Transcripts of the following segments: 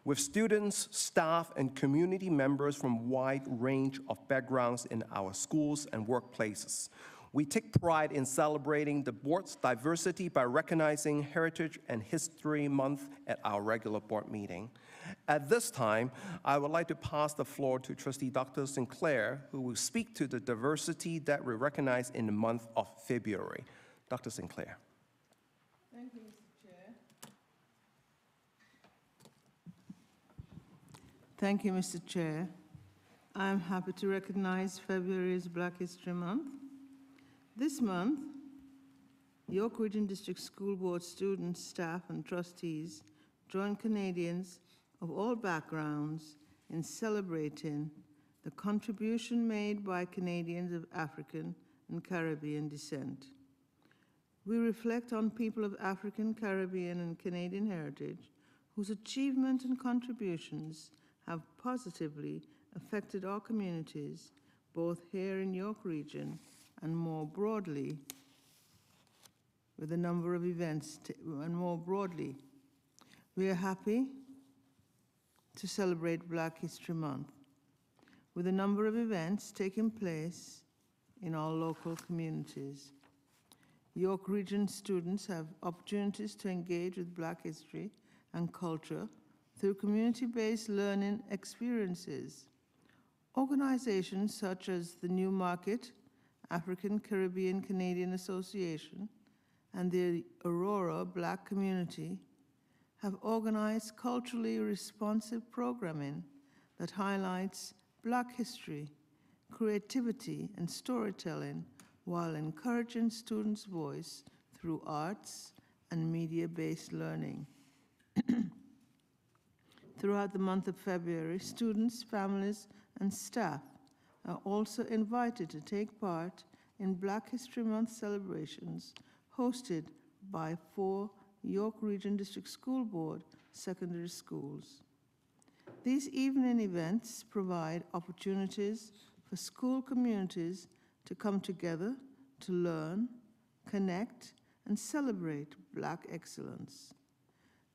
with students, staff, and community members from a wide range of backgrounds in our schools and workplaces. We take pride in celebrating the board's diversity by recognizing Heritage and History Month at our regular board meeting. At this time, I would like to pass the floor to Trustee Dr. Sinclair, who will speak to the diversity that we recognize in the month of February. Dr. Sinclair. Thank you, Mr. Chair. Thank you, Mr. Chair. I'm happy to recognize February's Black History Month. This month, York Region District School Board students, staff, and trustees join Canadians of all backgrounds in celebrating the contribution made by Canadians of African and Caribbean descent. We reflect on people of African, Caribbean, and Canadian heritage whose achievement and contributions have positively affected our communities, both here in York Region and more broadly, with a number of events, and more broadly. We are happy to celebrate Black History Month with a number of events taking place in our local communities. York Region students have opportunities to engage with Black history and culture through community-based learning experiences. Organizations such as the Newmarket African Caribbean Canadian Association and the Aurora Black Community have organized culturally responsive programming that highlights Black history, creativity, and storytelling while encouraging students' voice through arts and media-based learning. Throughout the month of February, students, families, and staff are also invited to take part in Black History Month celebrations hosted by 4 York Region District School Board secondary schools. These evening events provide opportunities for school communities to come together to learn, connect, and celebrate Black excellence.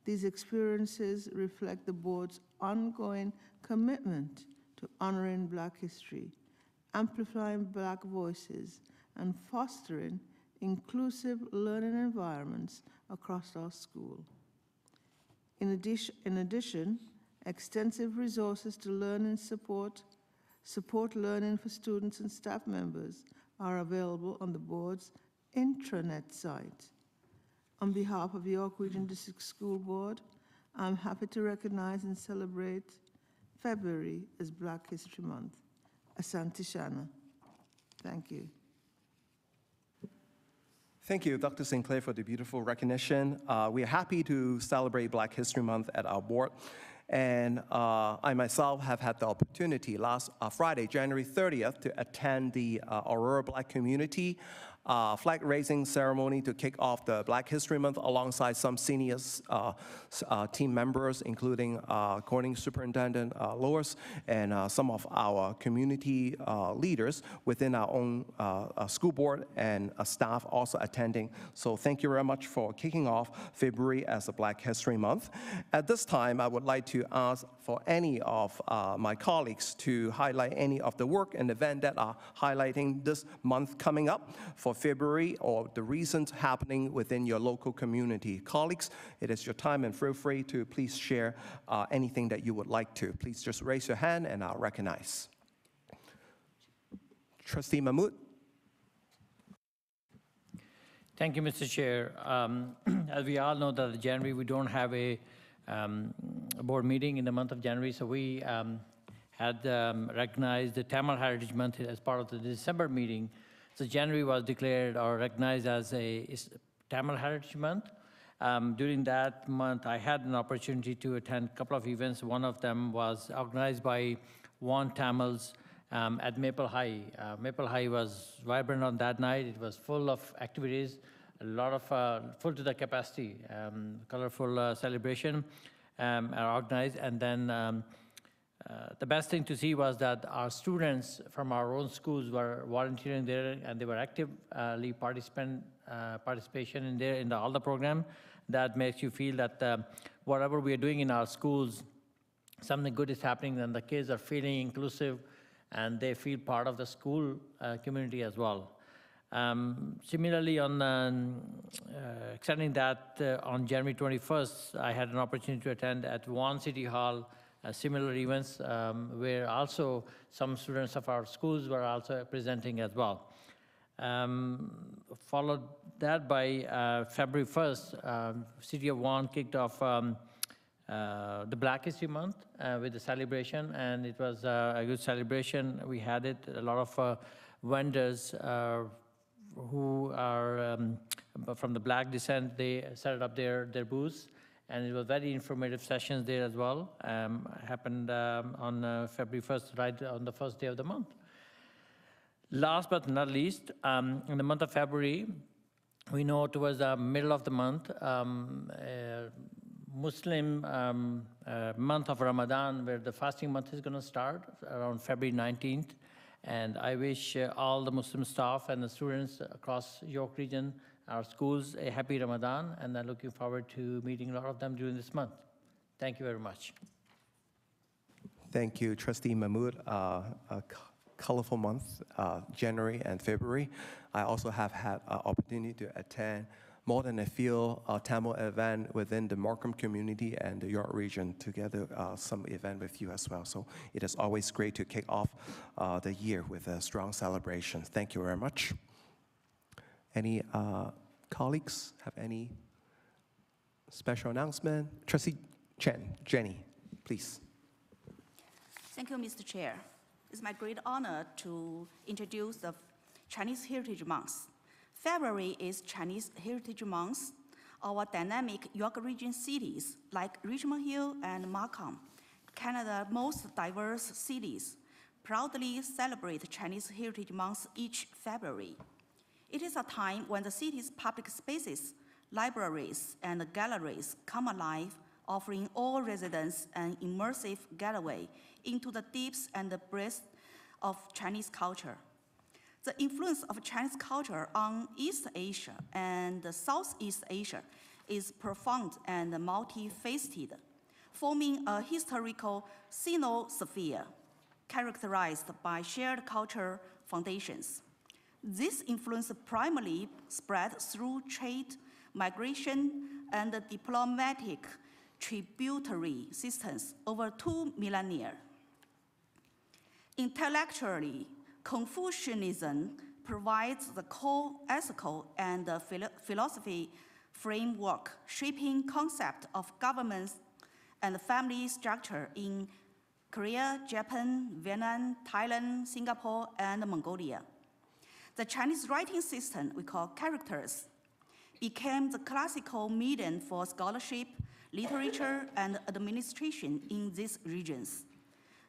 These experiences reflect the board's ongoing commitment to honoring Black history, amplifying Black voices, and fostering inclusive learning environments across our school. In addition, extensive resources to learn and support learning for students and staff members are available on the board's intranet site. On behalf of York Region District School Board, I'm happy to recognize and celebrate February as Black History Month. Asante Shana. Thank you. Thank you, Dr. Sinclair, for the beautiful recognition. We are happy to celebrate Black History Month at our board. And I myself have had the opportunity last Friday, January 30th, to attend the Aurora Black Community flag-raising ceremony to kick off the Black History Month alongside some senior team members, including Corning Superintendent Lois and some of our community leaders within our own school board and staff also attending. So thank you very much for kicking off February as a Black History Month. At this time, I would like to ask for any of my colleagues to highlight any of the work and event that are highlighting this month coming up for February or the reasons happening within your local community. Colleagues, it is your time and feel free to please share anything that you would like to. Please just raise your hand and I'll recognize. Trustee Mahmood. Thank you, Mr. Chair. As we all know that in January we don't have a board meeting in the month of January, so we had recognized the Tamil Heritage Month as part of the December meeting. So January was declared or recognized as a Tamil Heritage Month. During that month, I had an opportunity to attend a couple of events. One of them was organized by One Tamils at Maple High. Maple High was vibrant on that night. It was full of activities, a lot of full to the capacity, colorful celebration organized. And then the best thing to see was that our students from our own schools were volunteering there, and they were actively participation in there in all the program. That makes you feel that whatever we are doing in our schools something good is happening, then the kids are feeling inclusive and they feel part of the school community as well. Similarly, on extending that, on January 21st, I had an opportunity to attend at One City Hall similar events where also some students of our schools were also presenting as well. Followed that by February 1st, City of One kicked off the Black History Month with the celebration, and it was a good celebration. We had it, a lot of vendors who are from the Black descent, they set up their booths, and it was very informative sessions there as well. Happened on February 1st, right on the first day of the month. Last but not least, in the month of February, we know towards the middle of the month, Muslim month of Ramadan, where the fasting month is going to start around February 19th. And I wish all the Muslim staff and the students across York region, our schools, a happy Ramadan, and I'm looking forward to meeting a lot of them during this month. Thank you very much. Thank you, Trustee Mahmood. Colorful month, January and February. I also have had an opportunity to attend more than a few Tamil event within the Markham community and the York region, together some event with you as well. So it is always great to kick off the year with a strong celebration. Thank you very much. Any colleagues have any special announcement? Trustee Chen, Jenny, please. Thank you, Mr. Chair. It's my great honor to introduce the Chinese Heritage Month. February is Chinese Heritage Month. Our dynamic York region cities like Richmond Hill and Markham, Canada's most diverse cities, proudly celebrate Chinese Heritage Month each February. It is a time when the city's public spaces, libraries, and galleries come alive, offering all residents an immersive getaway into the depths and the breadth of Chinese culture. The influence of Chinese culture on East Asia and Southeast Asia is profound and multifaceted, forming a historical sinosphere characterized by shared cultural foundations. This influence primarily spread through trade, migration, and diplomatic tributary systems over 2 millennia. Intellectually, Confucianism provides the core ethical and philosophy framework shaping concept of government and family structure in Korea, Japan, Vietnam, Thailand, Singapore, and Mongolia. The Chinese writing system we call characters became the classical medium for scholarship, literature, and administration in these regions,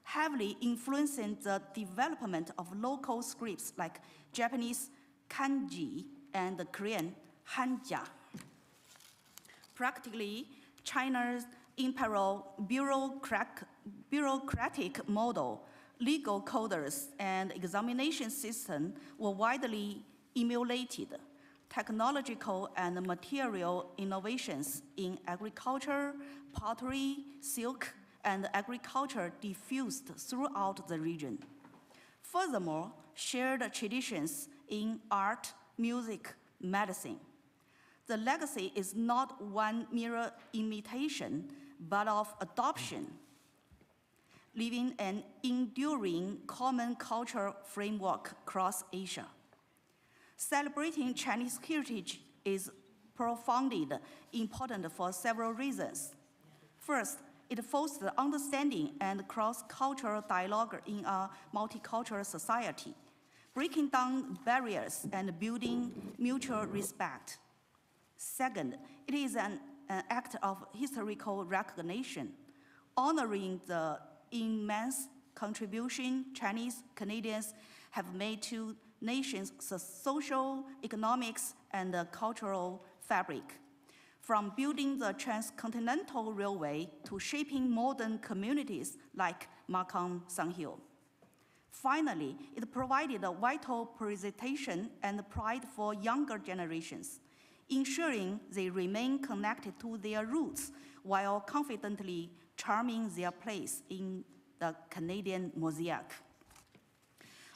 heavily influencing the development of local scripts like Japanese kanji and Korean hanja. Practically, China's imperial bureaucratic model, legal coders, and examination system were widely emulated. Technological and material innovations in agriculture, pottery, silk, and agriculture diffused throughout the region. Furthermore, shared traditions in art, music, medicine. The legacy is not one mere imitation, but of adoption, leaving an enduring common cultural framework across Asia. Celebrating Chinese heritage is profoundly important for several reasons. First, it fosters understanding and cross-cultural dialogue in a multicultural society, breaking down barriers and building mutual respect. Second, it is an act of historical recognition, honoring the immense contribution Chinese Canadians have made to nation's social, economics, and cultural fabric, from building the transcontinental railway to shaping modern communities like Markham Sanghill. Finally, it provided a vital presentation and pride for younger generations, ensuring they remain connected to their roots while confidently charming their place in the Canadian mosaic.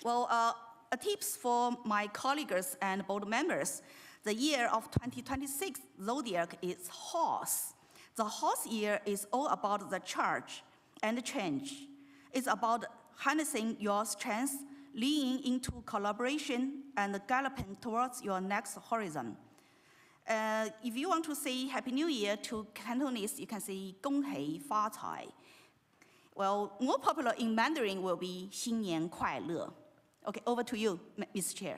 Well, tips for my colleagues and board members. The year of 2026 zodiac is horse. The horse year is all about the charge and change. It's about harnessing your strengths, leaning into collaboration, and galloping towards your next horizon. If you want to say Happy New Year to Cantonese, you can say 恭喜发财. Well, more popular in Mandarin will be 新年快乐. Okay, over to you, Mr. Chair.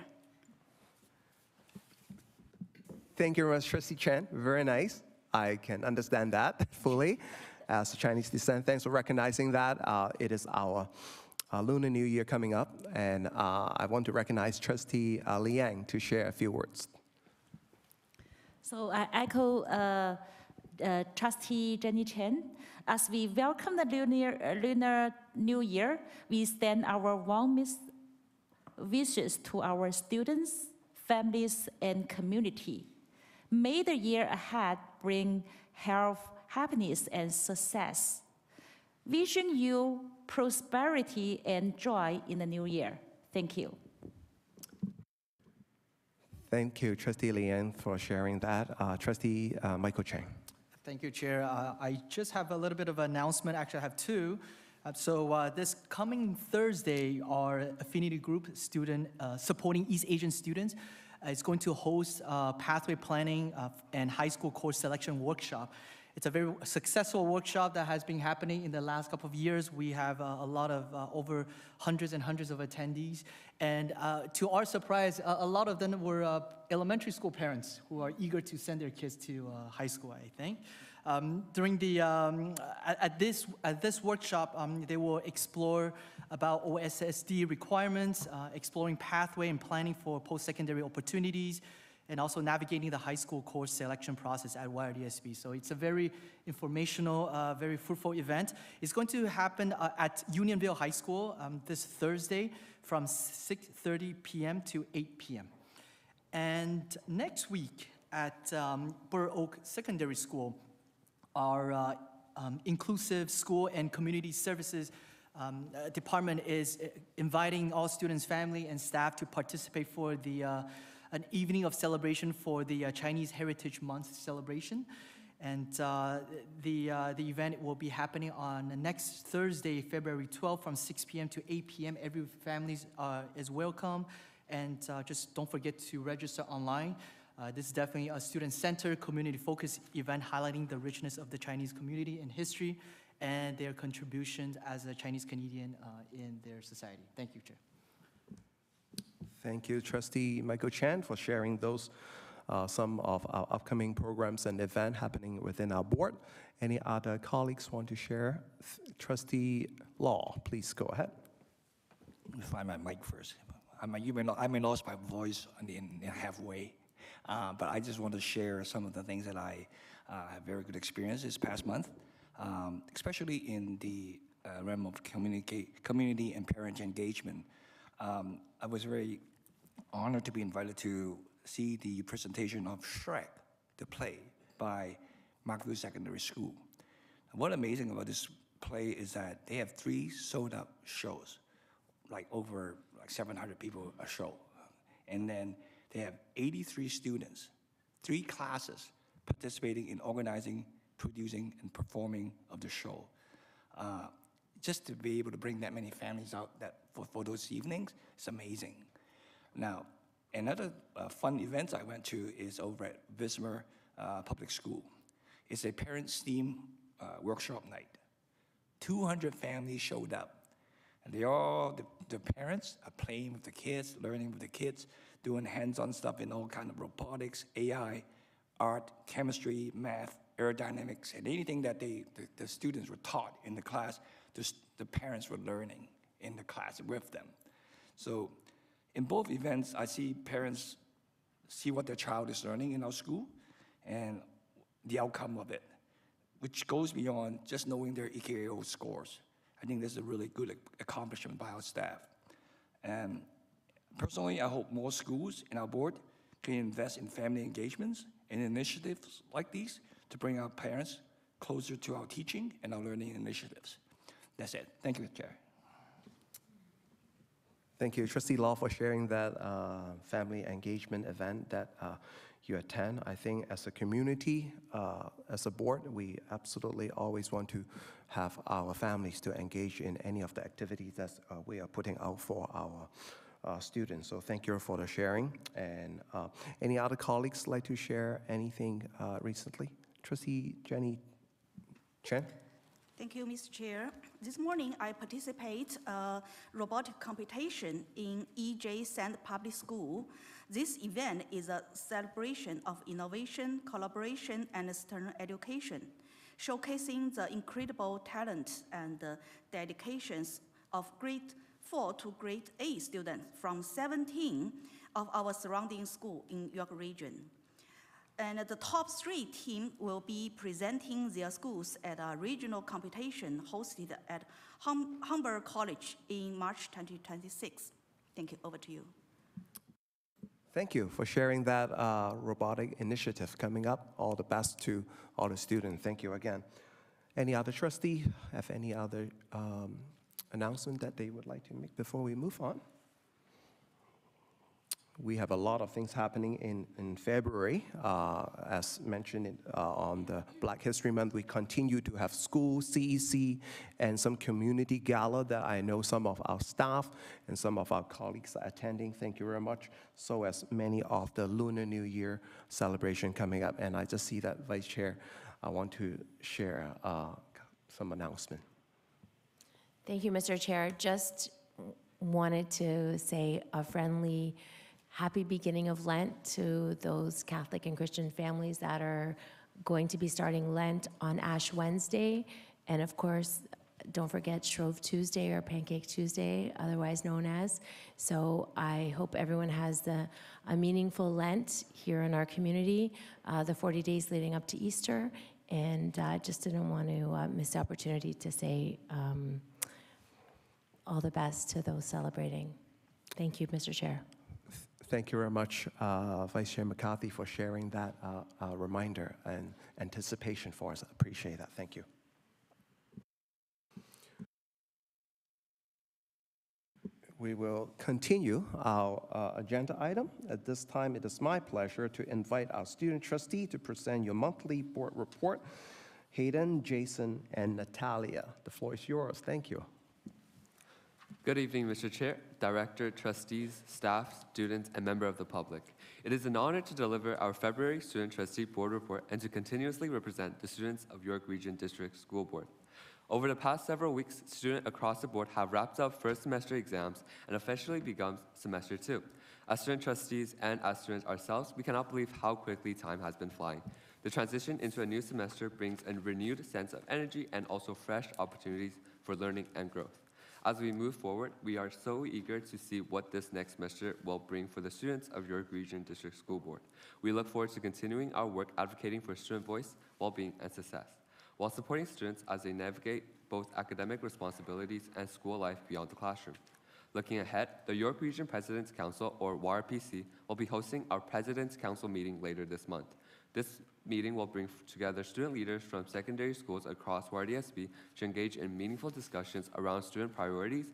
Thank you very much, Trustee Chen. Very nice. I can understand that fully. As a Chinese descent, thanks for recognizing that. It is our Lunar New Year coming up, and I want to recognize Trustee Liang to share a few words. So I echo Trustee Jenny Chen. As we welcome the Lunar New Year, we extend our warmest wishes to our students, families, and community. May the year ahead bring health, happiness, and success. Wishing you prosperity and joy in the new year. Thank you. Thank you, Trustee Liang, for sharing that. Trustee Michael Chang. Thank you, Chair. I just have a little bit of an announcement. Actually, I have two. This coming Thursday, our affinity group student supporting East Asian students is going to host a pathway planning and high school course selection workshop. It's a very successful workshop that has been happening in the last couple of years. We have a lot of over hundreds and hundreds of attendees. And to our surprise, a lot of them were elementary school parents who are eager to send their kids to high school, I think. During the, at this workshop, they will explore about OSSD requirements, exploring pathway and planning for post-secondary opportunities, and also navigating the high school course selection process at YRDSB. So it's a very informational, very fruitful event. It's going to happen at Unionville High School this Thursday from 6:30 p.m. to 8 p.m. And next week at Burr Oak Secondary School, our Inclusive School and Community Services department is inviting all students, family, and staff to participate for the an evening of celebration for the Chinese Heritage Month celebration. And the event will be happening on next Thursday, February 12th from 6 p.m. to 8 p.m. Every family is welcome. And just don't forget to register online. This is definitely a student-centered, community-focused event highlighting the richness of the Chinese community and history and their contributions as a Chinese Canadian in their society. Thank you, Chair. Thank you, Trustee Michael Chan, for sharing those, some of our upcoming programs and events happening within our board. Any other colleagues want to share? Trustee Law, please go ahead. Let me find my mic first. I may lost my voice in halfway, but I just want to share some of the things that I have very good experience this past month, especially in the realm of community and parent engagement. I was very honored to be invited to see the presentation of Shrek, the play, by Markville Secondary School. What's amazing about this play is that they have 3 sold-out shows, like over 700 people a show. And then they have 83 students, 3 classes participating in organizing, producing, and performing of the show. Just to be able to bring that many families out for those evenings, it's amazing. Now, another fun event I went to is over at Vismer Public School. It's a parent STEAM workshop night. 200 families showed up. And they all, the parents are playing with the kids, learning with the kids, doing hands-on stuff in all kinds of robotics, AI, art, chemistry, math, aerodynamics, and anything that the students were taught in the class, the parents were learning in the class with them. So in both events, I see parents see what their child is learning in our school and the outcome of it, which goes beyond just knowing their EKO scores. I think this is a really good accomplishment by our staff. And personally, I hope more schools in our board can invest in family engagements and initiatives like these to bring our parents closer to our teaching and our learning initiatives. That's it. Thank you, Chair. Thank you, Trustee Law, for sharing that family engagement event that you attend. I think as a community, as a board, we absolutely always want to have our families to engage in any of the activities that we are putting out for our students. So thank you for the sharing. And any other colleagues like to share anything recently? Trustee Jenny Chen? Thank you, Mr. Chair. This morning, I participate robotic competition in EJ Sand Public School. This event is a celebration of innovation, collaboration, and STEM education, showcasing the incredible talent and dedications of grade 4 to grade 8 students from 17 of our surrounding schools in York Region. And the top 3 teams will be presenting their schools at a regional competition hosted at Humber College in March 2026. Thank you. Over to you. Thank you for sharing that robotic initiative coming up. All the best to all the students. Thank you again. Any other trustee have any other announcement that they would like to make before we move on? We have a lot of things happening in February. As mentioned on the Black History Month, we continue to have school, CEC, and some community gala that I know some of our staff and some of our colleagues are attending. Thank you very much. So as many of the Lunar New Year celebration coming up. And I just see that Vice Chair, I want to share some announcement. Thank you, Mr. Chair. Just wanted to say a friendly happy beginning of Lent to those Catholic and Christian families that are going to be starting Lent on Ash Wednesday. And of course, don't forget Shrove Tuesday or Pancake Tuesday, otherwise known as. So I hope everyone has a meaningful Lent here in our community, the 40 days leading up to Easter. And just didn't want to miss the opportunity to say all the best to those celebrating. Thank you, Mr. Chair. Thank you very much, Vice Chair McCarthy, for sharing that reminder and anticipation for us. I appreciate that. Thank you. We will continue our agenda item. At this time, it is my pleasure to invite our student trustee to present your monthly board report. Hayden, Jason, and Natalia, the floor is yours. Thank you. Good evening, Mr. Chair, Director, trustees, staff, students, and member of the public. It is an honor to deliver our February Student Trustee Board Report and to continuously represent the students of York Region District School Board. Over the past several weeks, students across the board have wrapped up first semester exams and officially begun semester 2. As student trustees and as students ourselves, we cannot believe how quickly time has been flying. The transition into a new semester brings a renewed sense of energy and also fresh opportunities for learning and growth. As we move forward, we are so eager to see what this next semester will bring for the students of York Region District School Board. We look forward to continuing our work advocating for student voice, well-being, and success, while supporting students as they navigate both academic responsibilities and school life beyond the classroom. Looking ahead, the York Region President's Council, or YRPC, will be hosting our President's Council meeting later this month. This meeting will bring together student leaders from secondary schools across YRDSB to engage in meaningful discussions around student priorities,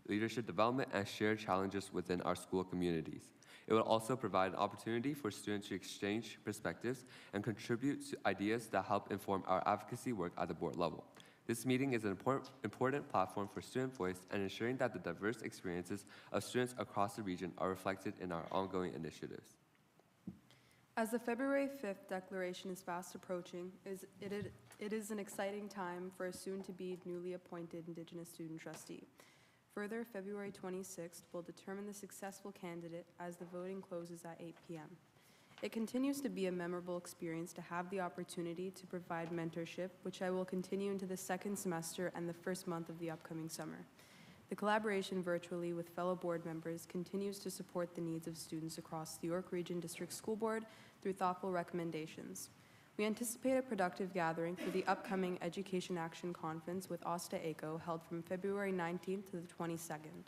leadership development, and shared challenges within our school communities. It will also provide an opportunity for students to exchange perspectives and contribute to ideas that help inform our advocacy work at the board level. This meeting is an important platform for student voice and ensuring that the diverse experiences of students across the region are reflected in our ongoing initiatives. As the February 5th declaration is fast approaching, it is an exciting time for a soon-to-be newly appointed Indigenous student trustee. Further, February 26th will determine the successful candidate as the voting closes at 8 p.m. It continues to be a memorable experience to have the opportunity to provide mentorship, which I will continue into the second semester and the first month of the upcoming summer. The collaboration virtually with fellow board members continues to support the needs of students across the York Region District School Board through thoughtful recommendations. We anticipate a productive gathering for the upcoming Education Action Conference with Osta ACO held from February 19th to the 22nd.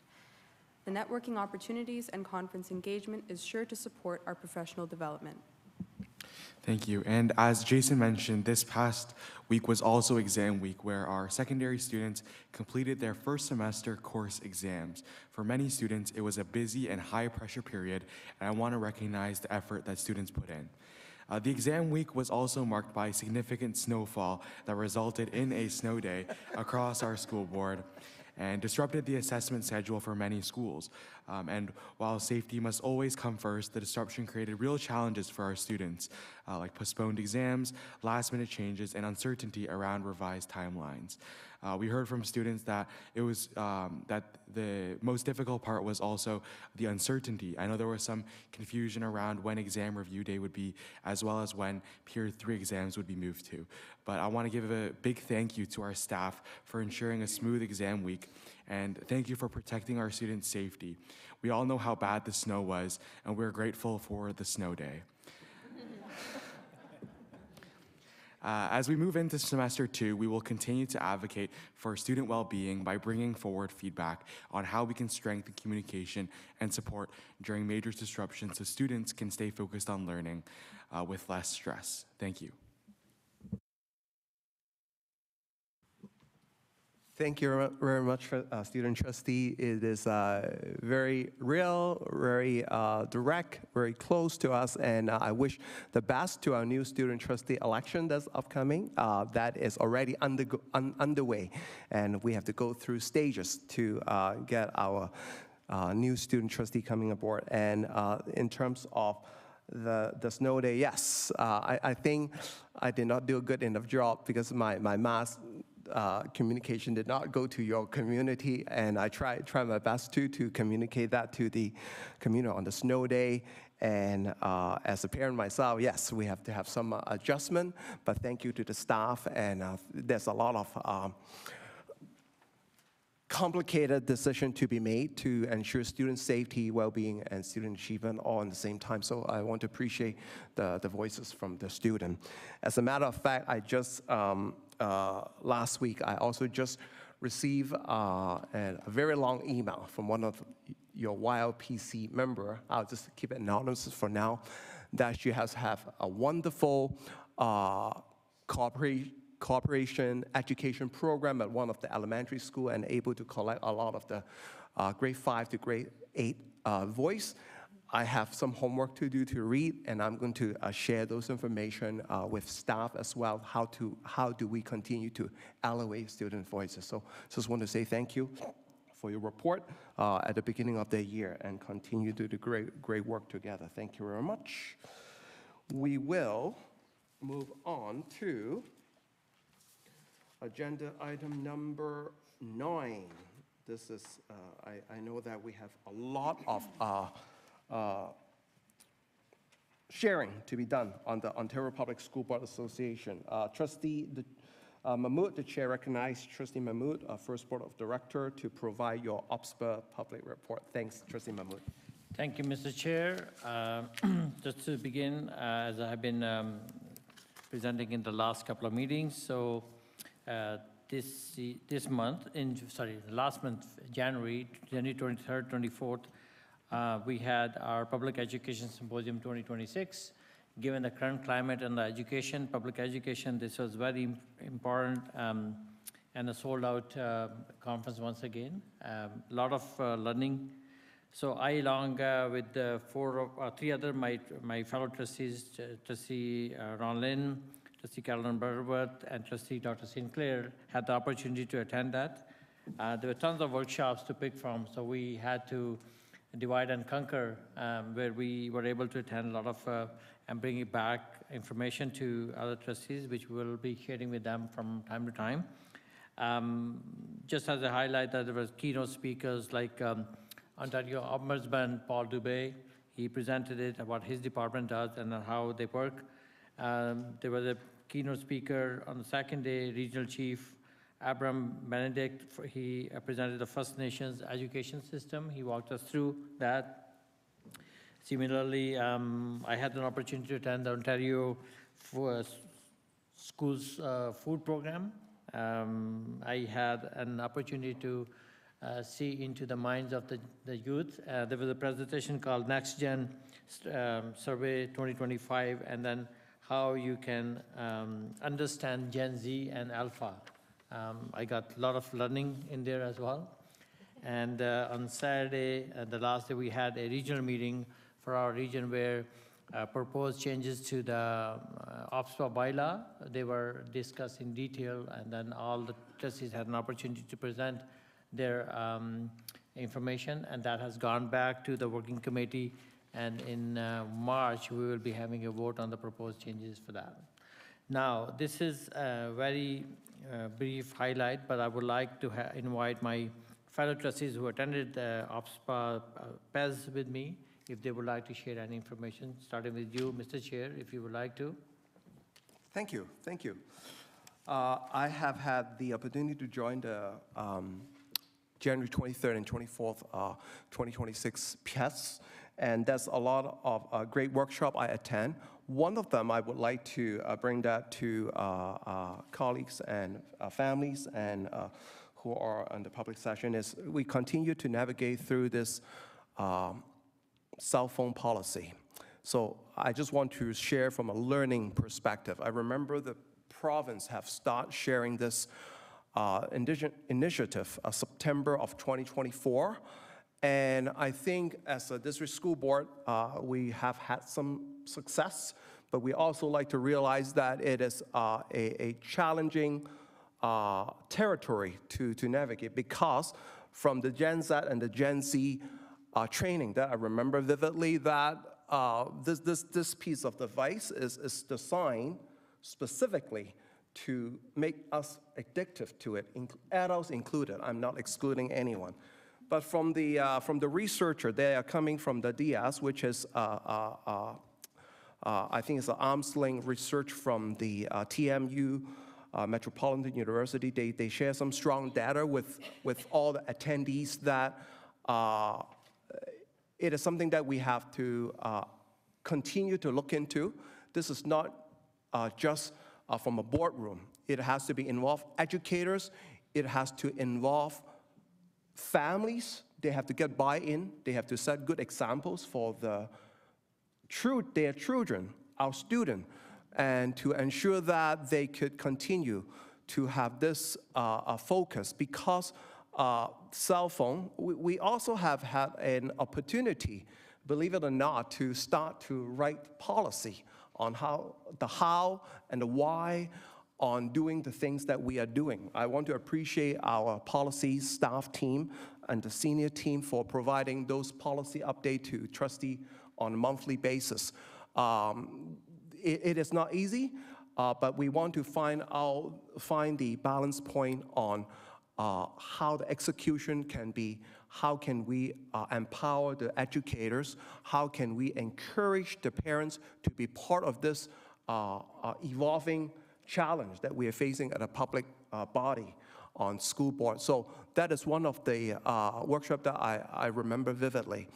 The networking opportunities and conference engagement is sure to support our professional development. Thank you. And as Jason mentioned, this past week was also exam week, where our secondary students completed their first semester course exams. For many students, it was a busy and high-pressure period, and I want to recognize the effort that students put in. The exam week was also marked by significant snowfall that resulted in a snow day across our school board and disrupted the assessment schedule for many schools. And while safety must always come first, the disruption created real challenges for our students, like postponed exams, last-minute changes, and uncertainty around revised timelines. We heard from students that it was that the most difficult part was also the uncertainty. I know there was some confusion around when exam review day would be, as well as when period 3 exams would be moved to. But I want to give a big thank you to our staff for ensuring a smooth exam week, and thank you for protecting our students' safety. We all know how bad the snow was, and we're grateful for the snow day. As we move into semester 2, we will continue to advocate for student well-being by bringing forward feedback on how we can strengthen communication and support during major disruptions so students can stay focused on learning with less stress. Thank you. Thank you very much, student trustee. It is very real, very direct, very close to us, and I wish the best to our new student trustee election that's upcoming. That is already underway, and we have to go through stages to get our new student trustee coming aboard. And in terms of the snow day, yes, I think I did not do a good enough job because my mass communication did not go to your community, and I try my best to communicate that to the community on the snow day. And as a parent myself, yes, we have to have some adjustment, but thank you to the staff, and there's a lot of complicated decision to be made to ensure student safety, well-being, and student achievement all at the same time. So I want to appreciate the voices from the student. As a matter of fact, I just, last week, I also just received a very long email from one of your YLPC member. I'll just keep it anonymous for now, that she has had a wonderful cooperation education program at one of the elementary school and able to collect a lot of the grade 5 to grade 8 voice. I have some homework to do to read, and I'm going to share those information with staff as well, how do we continue to elevate student voices. So just want to say thank you for your report at the beginning of the year, and continue to do great work together. Thank you very much. We will move on to agenda item number 9. This is, I know that we have a lot of sharing to be done on the Ontario Public School Board Association. Trustee Mahmood, the chair, recognizes Trustee Mahmood, First Board of Director, to provide your OPSPA public report. Thanks, Trustee Mahmood. Thank you, Mr. Chair. Just to begin, as I have been presenting in the last couple of meetings, so this month, last month, January 23rd, 24th, we had our Public Education Symposium 2026. Given the current climate and the education, public education, this was very important and a sold-out conference once again. A lot of learning. So I, along with three other my fellow trustees, Trustee Ron Lin, Trustee Carolyn Butterworth, and Trustee Dr. Sinclair, had the opportunity to attend that. There were tons of workshops to pick from, so we had to divide and conquer, where we were able to attend a lot of and bring it back information to other trustees, which we will be sharing with them from time to time. Just as a highlight, that there was keynote speakers like Ontario Ombudsman Paul Dubé. He presented it, what his department does and how they work. There was a keynote speaker on the second day, Regional Chief Abram Benedict. He presented the First Nations education system. He walked us through that. Similarly, I had an opportunity to attend the Ontario Schools Food Program. I had an opportunity to see into the minds of the youth. There was a presentation called Next Gen Survey 2025, and then how you can understand Gen Z and Alpha. I got a lot of learning in there as well. And on Saturday, the last day, we had a regional meeting for our region where proposed changes to the OPSPA bylaw, they were discussed in detail, and then all the trustees had an opportunity to present their information, and that has gone back to the working committee, and in March, we will be having a vote on the proposed changes for that. Now, this is a very brief highlight, but I would like to invite my fellow trustees who attended the OPSPA PEZ with me, if they would like to share any information, starting with you, Mr. Chair, if you would like to. Thank you, thank you. I have had the opportunity to join the January 23rd and 24th, 2026 PES, and that's a lot of great workshop I attend. One of them, I would like to bring that to colleagues and families and who are on the public session, is we continue to navigate through this cell phone policy. So I just want to share from a learning perspective. I remember the province have started sharing this initiative September of 2024. And I think as a district school board, we have had some success, but we also like to realize that it is a challenging territory to navigate, because from the Gen Z and the Gen Z training that I remember vividly, that this piece of device is designed specifically to make us addictive to it, adults included. I'm not excluding anyone. But from the researcher, they are coming from the DS, which is I think it's an arm's length research from the TMU Metropolitan University. They share some strong data with all the attendees that it is something that we have to continue to look into. This is not just from a boardroom. It has to be involve educators. It has to involve families. They have to get buy-in. They have to set good examples for their children, our students, and to ensure that they could continue to have this focus, because cell phone, we also have had an opportunity, believe it or not, to start to write policy on how and the why on doing the things that we are doing. I want to appreciate our policy staff team and the senior team for providing those policy updates to trustee on a monthly basis. It is not easy, but we want to find the balance point on how the execution can be, how can we empower the educators, how can we encourage the parents to be part of this evolving challenge that we are facing at a public body on school board. So that is one of the workshops that I remember vividly.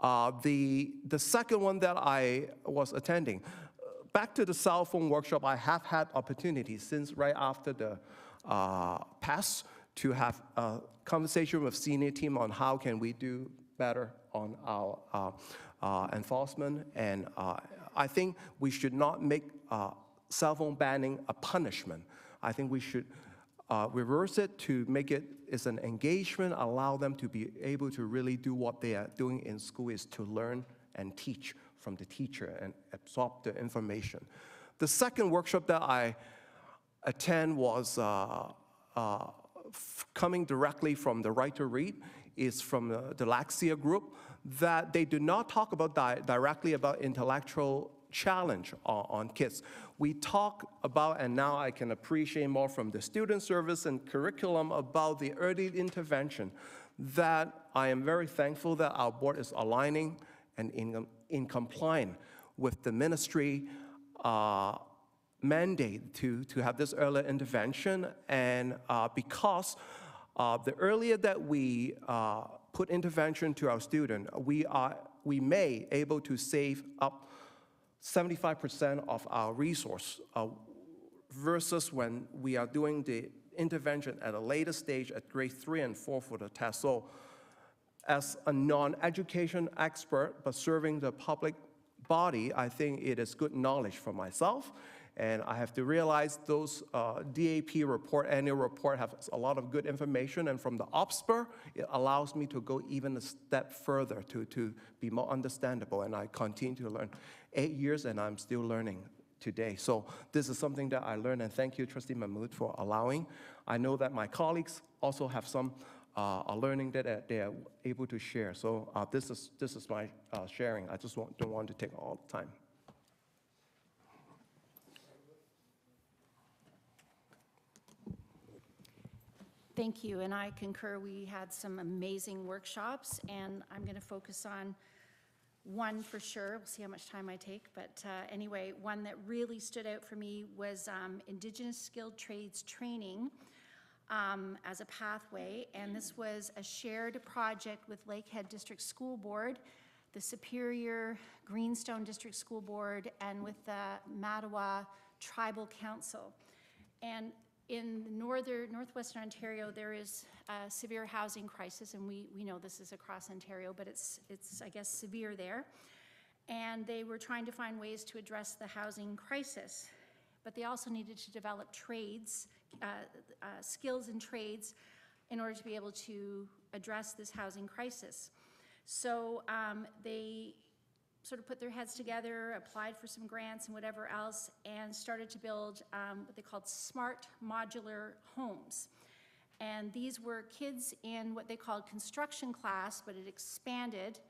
The second one that I was attending, back to the cell phone workshop, I have had opportunities since right after the PAS to have a conversation with senior team on how can we do better on our enforcement. And I think we should not make cell phone banning a punishment. I think we should reverse it to make it as an engagement, allow them to be able to really do what they are doing in school, is to learn and teach from the teacher and absorb the information. The second workshop that I attend was coming directly from the Right to Read, is from the Laxia group, that they do not talk about directly about intellectual challenge on kids. We talk about, and now I can appreciate more from the student service and curriculum, about the early intervention, that I am very thankful that our board is aligning and in compliance with the ministry mandate to have this early intervention. And because the earlier that we put intervention to our student, we may able to save up 75% of our resource versus when we are doing the intervention at a later stage at grade 3 and 4 for the test. So as a non-education expert, but serving the public body, I think it is good knowledge for myself. And I have to realize those DAP report, annual report, have a lot of good information. And from the OPSPR, it allows me to go even a step further to be more understandable. And I continue to learn. 8 years, and I'm still learning today. So this is something that I learned, and thank you, Trustee Mahmood, for allowing. I know that my colleagues also have some learning that they are able to share. So this is my sharing. I just don't want to take all the time. Thank you, and I concur. We had some amazing workshops, and I'm going to focus on one for sure. We'll see how much time I take, but anyway, one that really stood out for me was Indigenous Skilled Trades Training as a pathway, and this was a shared project with Lakehead District School Board, the Superior Greenstone District School Board, and with the Mattawa Tribal Council. And in northwestern Ontario, there is a severe housing crisis, and we know this is across Ontario, but it's I guess severe there. And they were trying to find ways to address the housing crisis, but they also needed to develop trades, skills and trades, in order to be able to address this housing crisis. So they sort of put their heads together, applied for some grants and whatever else, and started to build what they called smart modular homes. And these were kids in what they called construction class, but it expanded.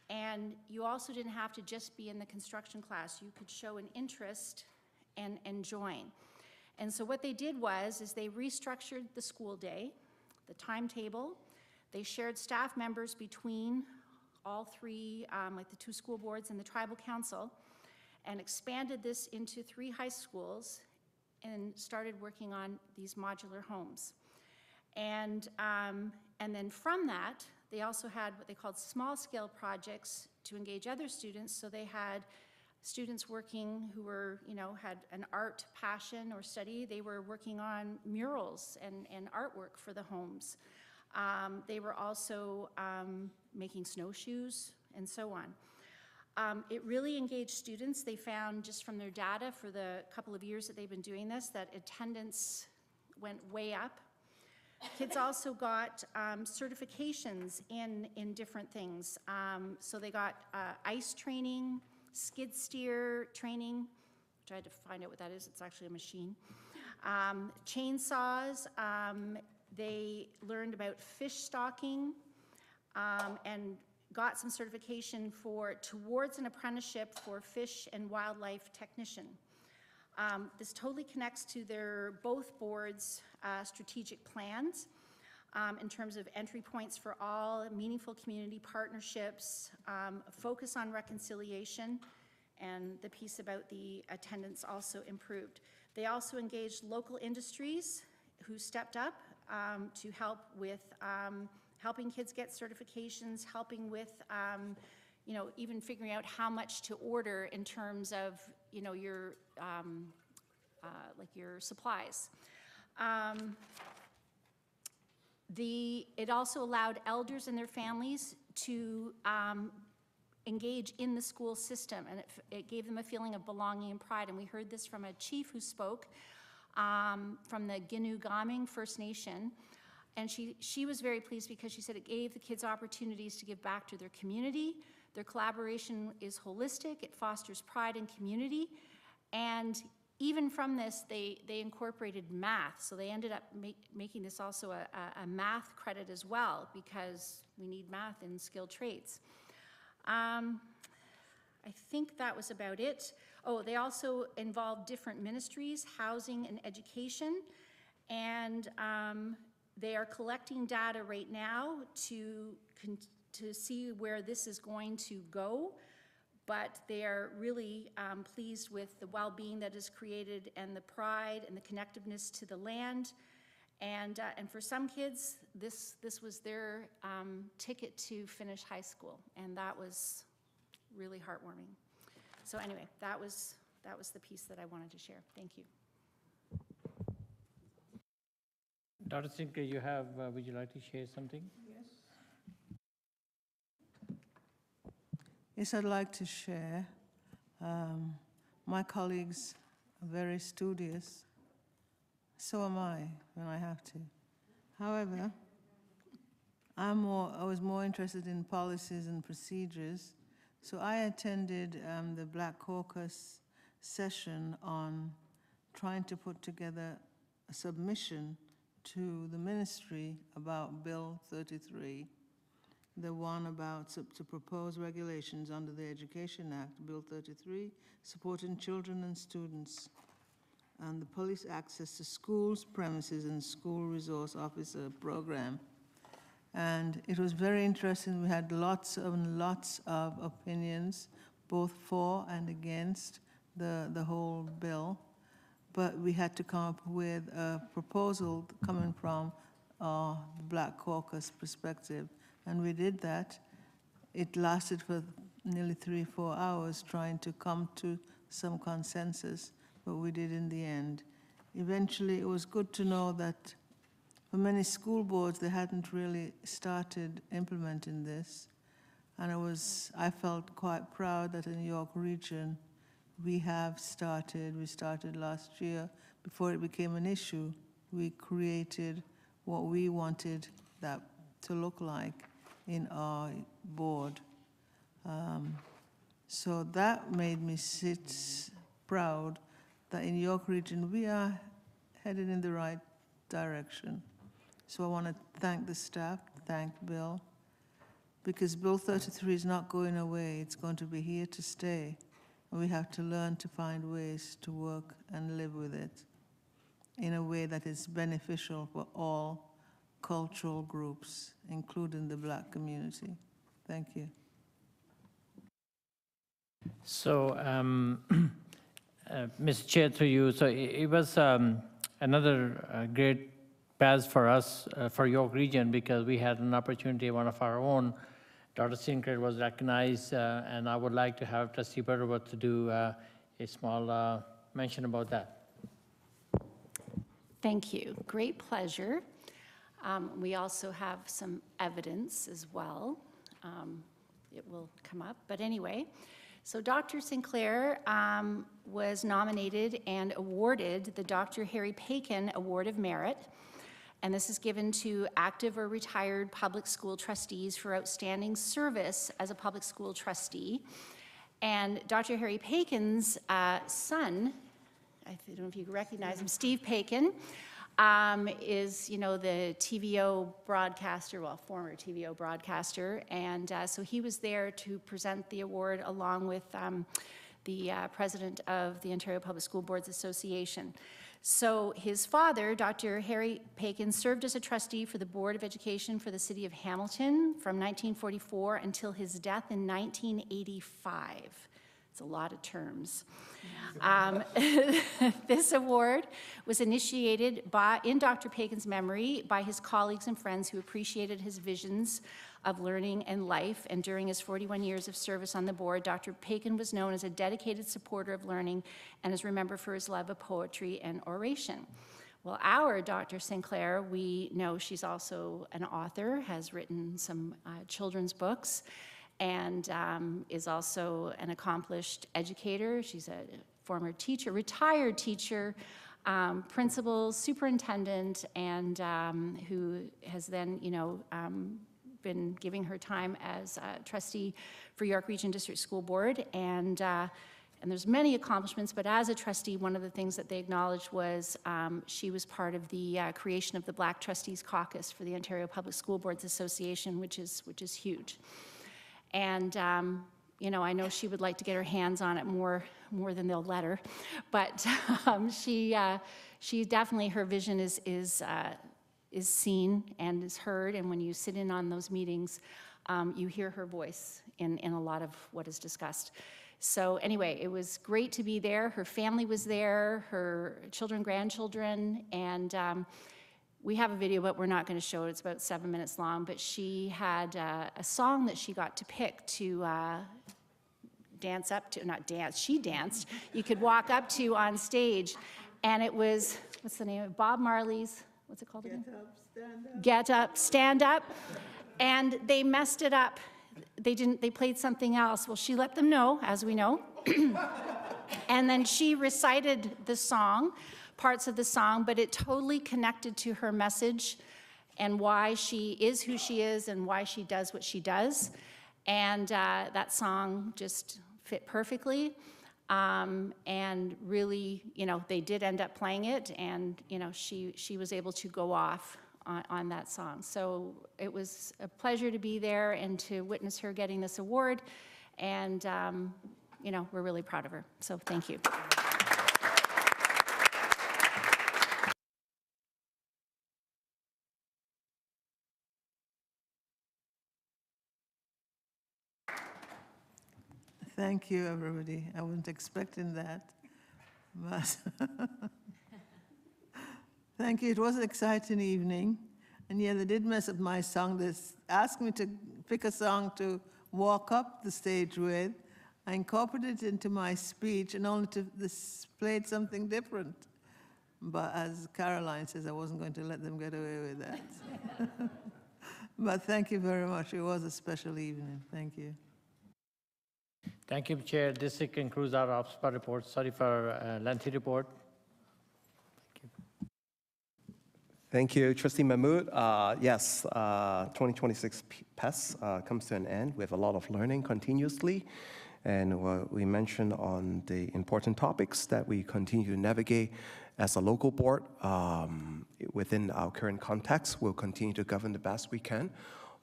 And you also didn't have to just be in the construction class. You could show an interest and join. And so what they did is they restructured the school day, the timetable. They shared staff members between all three, like the 2 school boards and the tribal council, and expanded this into 3 high schools and started working on these modular homes. And then from that, they also had what they called small-scale projects to engage other students. So they had students working who were, had an art passion or study. They were working on murals and artwork for the homes. They were also making snowshoes and so on. It really engaged students. They found just from their data for the couple of years that they've been doing this that attendance went way up. Kids also got certifications in different things. So they got ice training, skid steer training, which I had to find out what that is. It's actually a machine. Chainsaws. They learned about fish stocking and got some certification towards an apprenticeship for fish and wildlife technician. This totally connects to both boards' strategic plans in terms of entry points for all, meaningful community partnerships, focus on reconciliation, and the piece about the attendance also improved. They also engaged local industries who stepped up to help with helping kids get certifications, helping with even figuring out how much to order in terms of your like your supplies. It also allowed elders and their families to engage in the school system, and it gave them a feeling of belonging and pride. And we heard this from a chief who spoke from the Ginugaming First Nation. And she was very pleased because she said it gave the kids opportunities to give back to their community. Their collaboration is holistic. It fosters pride and community. And even from this, they incorporated math. So they ended up making this also a math credit as well, because we need math in skilled trades. I think that was about it. Oh, they also involved different ministries, housing and education. And they are collecting data right now to see where this is going to go, but they are really pleased with the well-being that is created and the pride and the connectiveness to the land. And for some kids, this was their ticket to finish high school, and that was really heartwarming. So anyway, that was the piece that I wanted to share. Thank you. Dr. Sinker, would you like to share something? Yes. Yes, I'd like to share. My colleagues are very studious. So am I when I have to. However, I was more interested in policies and procedures. So I attended the Black Caucus session on trying to put together a submission to the ministry about Bill 33, the one about to propose regulations under the Education Act, Bill 33, supporting children and students, and the police access to schools, premises, and school resource officer program. And it was very interesting. We had lots of opinions, both for and against the whole bill. But we had to come up with a proposal coming from the Black Caucus perspective. And we did that. It lasted for nearly 3-4 hours trying to come to some consensus, but we did in the end. Eventually, it was good to know that for many school boards, they hadn't really started implementing this. And I felt quite proud that in York Region, we started last year. Before it became an issue, we created what we wanted that to look like in our board. So that made me sit proud that in York Region, we are headed in the right direction. So I want to thank the staff, thank Bill, because Bill 33 is not going away. It's going to be here to stay. And we have to learn to find ways to work and live with it in a way that is beneficial for all cultural groups, including the Black community. Thank you. So, Mr. Chair, through you, so it was another great pass for us, for York Region, because we had an opportunity, one of our own, Dr. Sinclair was recognized, and I would like to have Trustee Butterworth to do a small mention about that. Thank you. Great pleasure. We also have some evidence as well. It will come up, but anyway. So Dr. Sinclair was nominated and awarded the Dr. Harry Paikin Award of Merit. And this is given to active or retired public school trustees for outstanding service as a public school trustee. And Dr. Harry Paikin's son, I don't know if you recognize him, Steve Paikin, is, the TVO broadcaster, well, former TVO broadcaster. And so he was there to present the award along with the president of the Ontario Public School Boards Association. So his father, Dr. Harry Paikin, served as a trustee for the Board of Education for the City of Hamilton from 1944 until his death in 1985. It's a lot of terms. This award was initiated in Dr. Paikin's memory by his colleagues and friends who appreciated his visions of learning and life. And during his 41 years of service on the board, Dr. Paikin was known as a dedicated supporter of learning and is remembered for his love of poetry and oration. Well, our Dr. Sinclair, we know she's also an author, has written some children's books, and is also an accomplished educator. She's a former teacher, retired teacher, principal, superintendent, and who has then, been giving her time as a trustee for York Region District School Board. And there's many accomplishments, but as a trustee, one of the things that they acknowledged was she was part of the creation of the Black Trustees Caucus for the Ontario Public School Boards Association, which is huge. And I know she would like to get her hands on it more than they'll let her, but she definitely, her vision is seen and is heard, and when you sit in on those meetings, you hear her voice in a lot of what is discussed. So anyway, it was great to be there. Her family was there, her children, grandchildren, and we have a video, but we're not going to show it. It's about 7 minutes long, but she had a song that she got to pick to dance up to, not dance, she danced. You could walk up to on stage, and it was, what's the name of it? Bob Marley's, what's it called again? Get up, stand up. Get up, stand up. And they messed it up. They played something else. Well, she let them know, as we know, And then she recited the song, parts of the song, but it totally connected to her message and why she is who she is and why she does what she does. And that song just fit perfectly. And really, they did end up playing it, and, she was able to go off on that song. So it was a pleasure to be there and to witness her getting this award. And, we're really proud of her. So thank you. Thank you, everybody. I wasn't expecting that, but thank you. It was an exciting evening, and yeah, they did mess up my song. They asked me to pick a song to walk up the stage with. I incorporated it into my speech, and only to played something different. But as Caroline says, I wasn't going to let them get away with that. But thank you very much. It was a special evening. Thank you. Thank you, Chair. This concludes our OPSPA report. Sorry for lengthy report. Thank you, Trustee Mahmood. Yes, 2026 PES comes to an end. We have a lot of learning continuously, and what we mentioned on the important topics that we continue to navigate as a local board within our current context. We'll continue to govern the best we can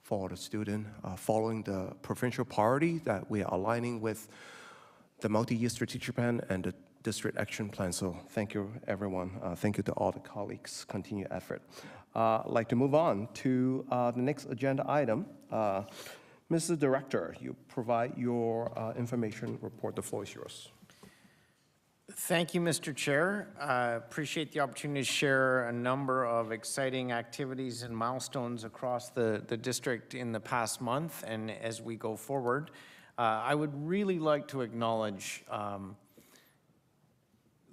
for the student, following the provincial priority that we are aligning with the multi-year strategic plan and the district action plan. So thank you, everyone. Thank you to all the colleagues' continued effort. I'd like to move on to the next agenda item. Mr. Director, you provide your information report. The floor is yours. Thank you, Mr. Chair. I appreciate the opportunity to share a number of exciting activities and milestones across the district in the past month and as we go forward. I would really like to acknowledge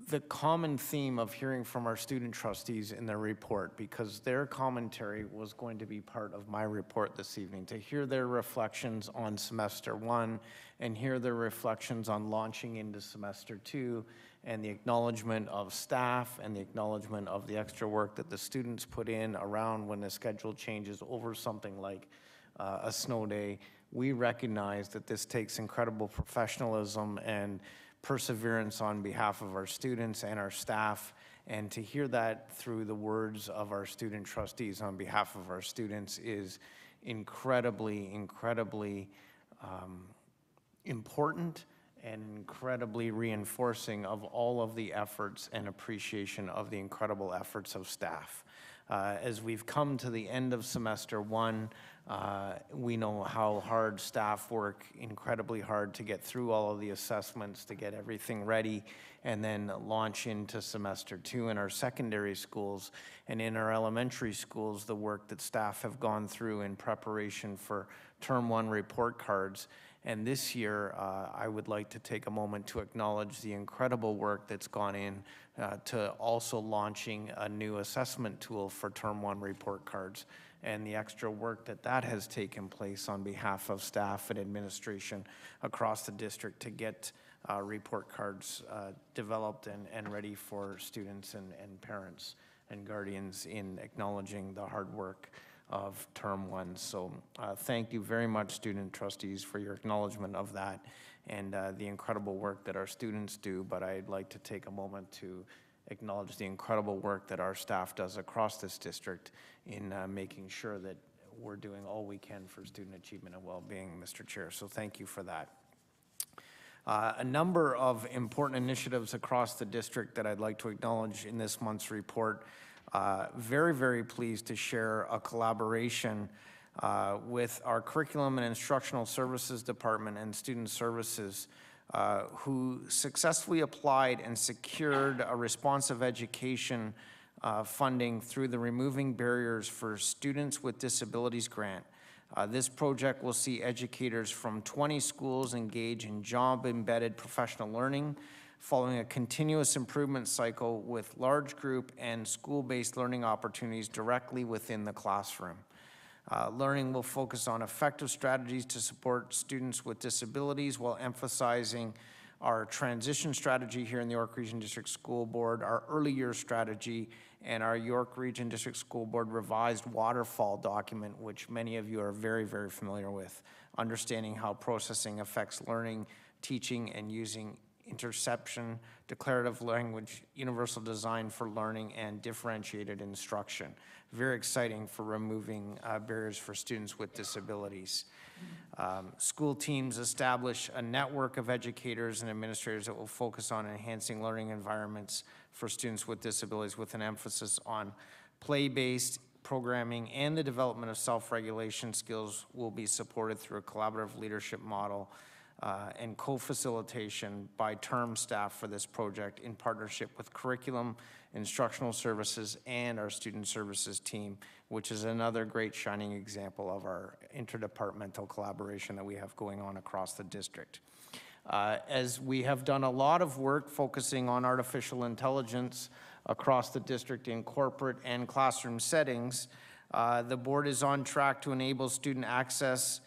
the common theme of hearing from our student trustees in their report, because their commentary was going to be part of my report this evening, to hear their reflections on semester one and hear their reflections on launching into semester two, and the acknowledgement of staff and the acknowledgement of the extra work that the students put in around when the schedule changes over something like a snow day. We recognize that this takes incredible professionalism and perseverance on behalf of our students and our staff, and to hear that through the words of our student trustees on behalf of our students is incredibly important and incredibly reinforcing of all of the efforts and appreciation of the incredible efforts of staff. As we've come to the end of semester one, we know how hard staff work, incredibly hard to get through all of the assessments, to get everything ready, and then launch into semester two in our secondary schools. And in our elementary schools, the work that staff have gone through in preparation for term one report cards. And this year, I would like to take a moment to acknowledge the incredible work that's gone in to also launching a new assessment tool for term one report cards, and the extra work that has taken place on behalf of staff and administration across the district to get report cards developed and ready for students and parents and guardians in acknowledging the hard work of term one. So thank you very much, student trustees, for your acknowledgement of that and the incredible work that our students do. But I'd like to take a moment to acknowledge the incredible work that our staff does across this district in making sure that we're doing all we can for student achievement and well-being, Mr. Chair. So thank you for that. A number of important initiatives across the district that I'd like to acknowledge in this month's report. Very pleased to share a collaboration with our Curriculum and Instructional Services Department and Student Services, who successfully applied and secured a responsive education funding through the Removing Barriers for Students with Disabilities grant. This project will see educators from 20 schools engage in job-embedded professional learning, following a continuous improvement cycle with large group and school-based learning opportunities directly within the classroom. Learning will focus on effective strategies to support students with disabilities while emphasizing our transition strategy here in the York Region District School Board, our early years strategy, and our York Region District School Board revised waterfall document, which many of you are very, very familiar with, understanding how processing affects learning, teaching, and using interception, declarative language, universal design for learning, and differentiated instruction. Very exciting for removing barriers for students with disabilities. School teams establish a network of educators and administrators that will focus on enhancing learning environments for students with disabilities, with an emphasis on play-based programming, and the development of self-regulation skills will be supported through a collaborative leadership model and co-facilitation by term staff for this project in partnership with curriculum, instructional services, and our student services team, which is another great shining example of our interdepartmental collaboration that we have going on across the district. As we have done a lot of work focusing on artificial intelligence across the district in corporate and classroom settings, the board is on track to enable student access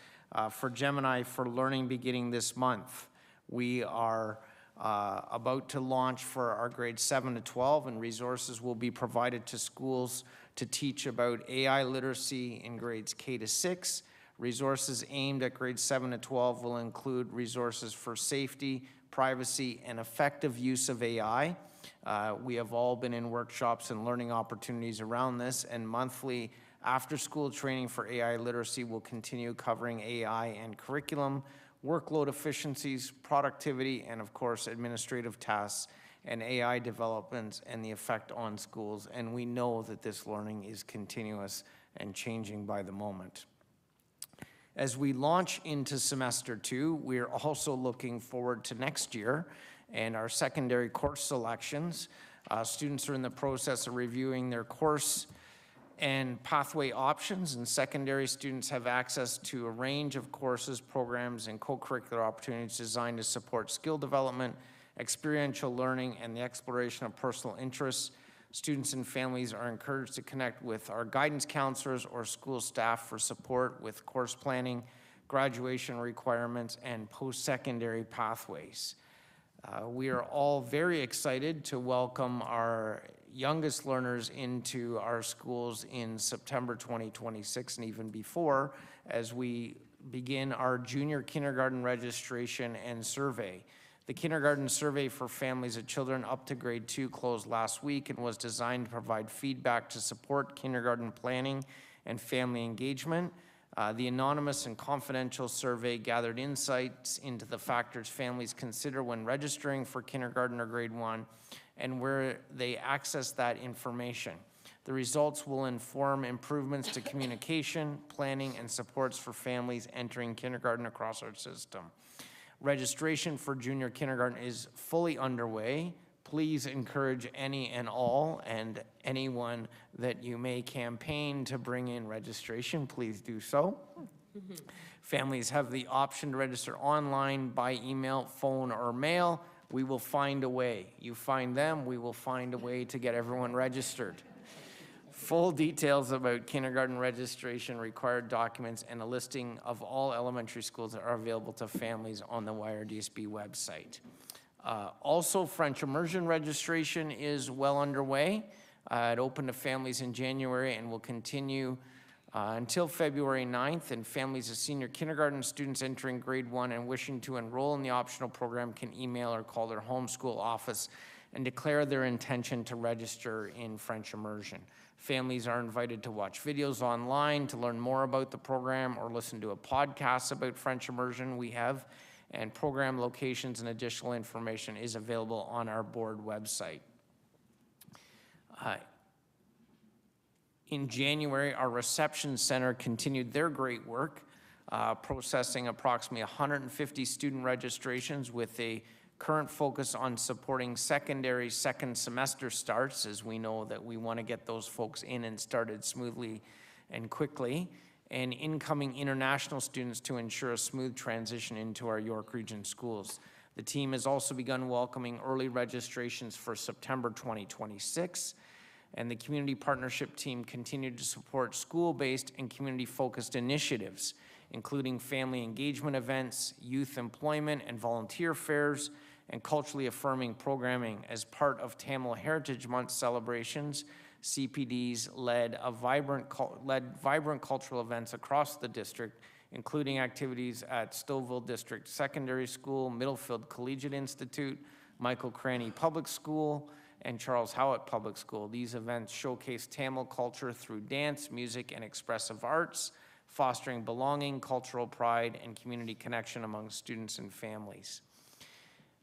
for Gemini for Learning beginning this month. We are about to launch for our grades 7 to 12, and resources will be provided to schools to teach about AI literacy in grades K to 6. Resources aimed at grades 7 to 12 will include resources for safety, privacy, and effective use of AI. We have all been in workshops and learning opportunities around this, and monthly after-school training for AI literacy will continue covering AI and curriculum, workload efficiencies, productivity, and of course, administrative tasks and AI developments and the effect on schools. And we know that this learning is continuous and changing by the moment. As we launch into semester 2, we're also looking forward to next year and our secondary course selections. Students are in the process of reviewing their course and pathway options, and secondary students have access to a range of courses, programs, and co-curricular opportunities designed to support skill development, experiential learning, and the exploration of personal interests. Students and families are encouraged to connect with our guidance counselors or school staff for support with course planning, graduation requirements, and post-secondary pathways. We are all very excited to welcome our youngest learners into our schools in September 2026 and even before, as we begin our junior kindergarten registration and survey. The kindergarten survey for families of children up to grade 2 closed last week and was designed to provide feedback to support kindergarten planning and family engagement. The anonymous and confidential survey gathered insights into the factors families consider when registering for kindergarten or grade 1 and where they access that information. The results will inform improvements to communication, planning, and supports for families entering kindergarten across our system. Registration for junior kindergarten is fully underway. Please encourage any and all and anyone that you may campaign to bring in registration, please do so. Families have the option to register online, by email, phone, or mail. We will find a way. You find them, we will find a way to get everyone registered. Full details about kindergarten registration, required documents, and a listing of all elementary schools are available to families on the YRDSB website. Also, French immersion registration is well underway. It opened to families in January and will continue until February 9th, and families of senior kindergarten students entering grade 1 and wishing to enroll in the optional program can email or call their homeschool office and declare their intention to register in French immersion. Families are invited to watch videos online to learn more about the program or listen to a podcast about French immersion we have, and program locations and additional information is available on our board website. In January, our reception center continued their great work, processing approximately 150 student registrations with a current focus on supporting secondary second semester starts, as we know that we want to get those folks in and started smoothly and quickly, and incoming international students to ensure a smooth transition into our York Region schools. The team has also begun welcoming early registrations for September 2026, and the community partnership team continued to support school-based and community-focused initiatives, including family engagement events, youth employment and volunteer fairs, and culturally affirming programming. As part of Tamil Heritage Month celebrations, CPDs led vibrant cultural events across the district, including activities at Stouffville District Secondary School, Middlefield Collegiate Institute, Michael Cranny Public School, and Charles Howitt Public School. These events showcase Tamil culture through dance, music, and expressive arts, fostering belonging, cultural pride, and community connection among students and families.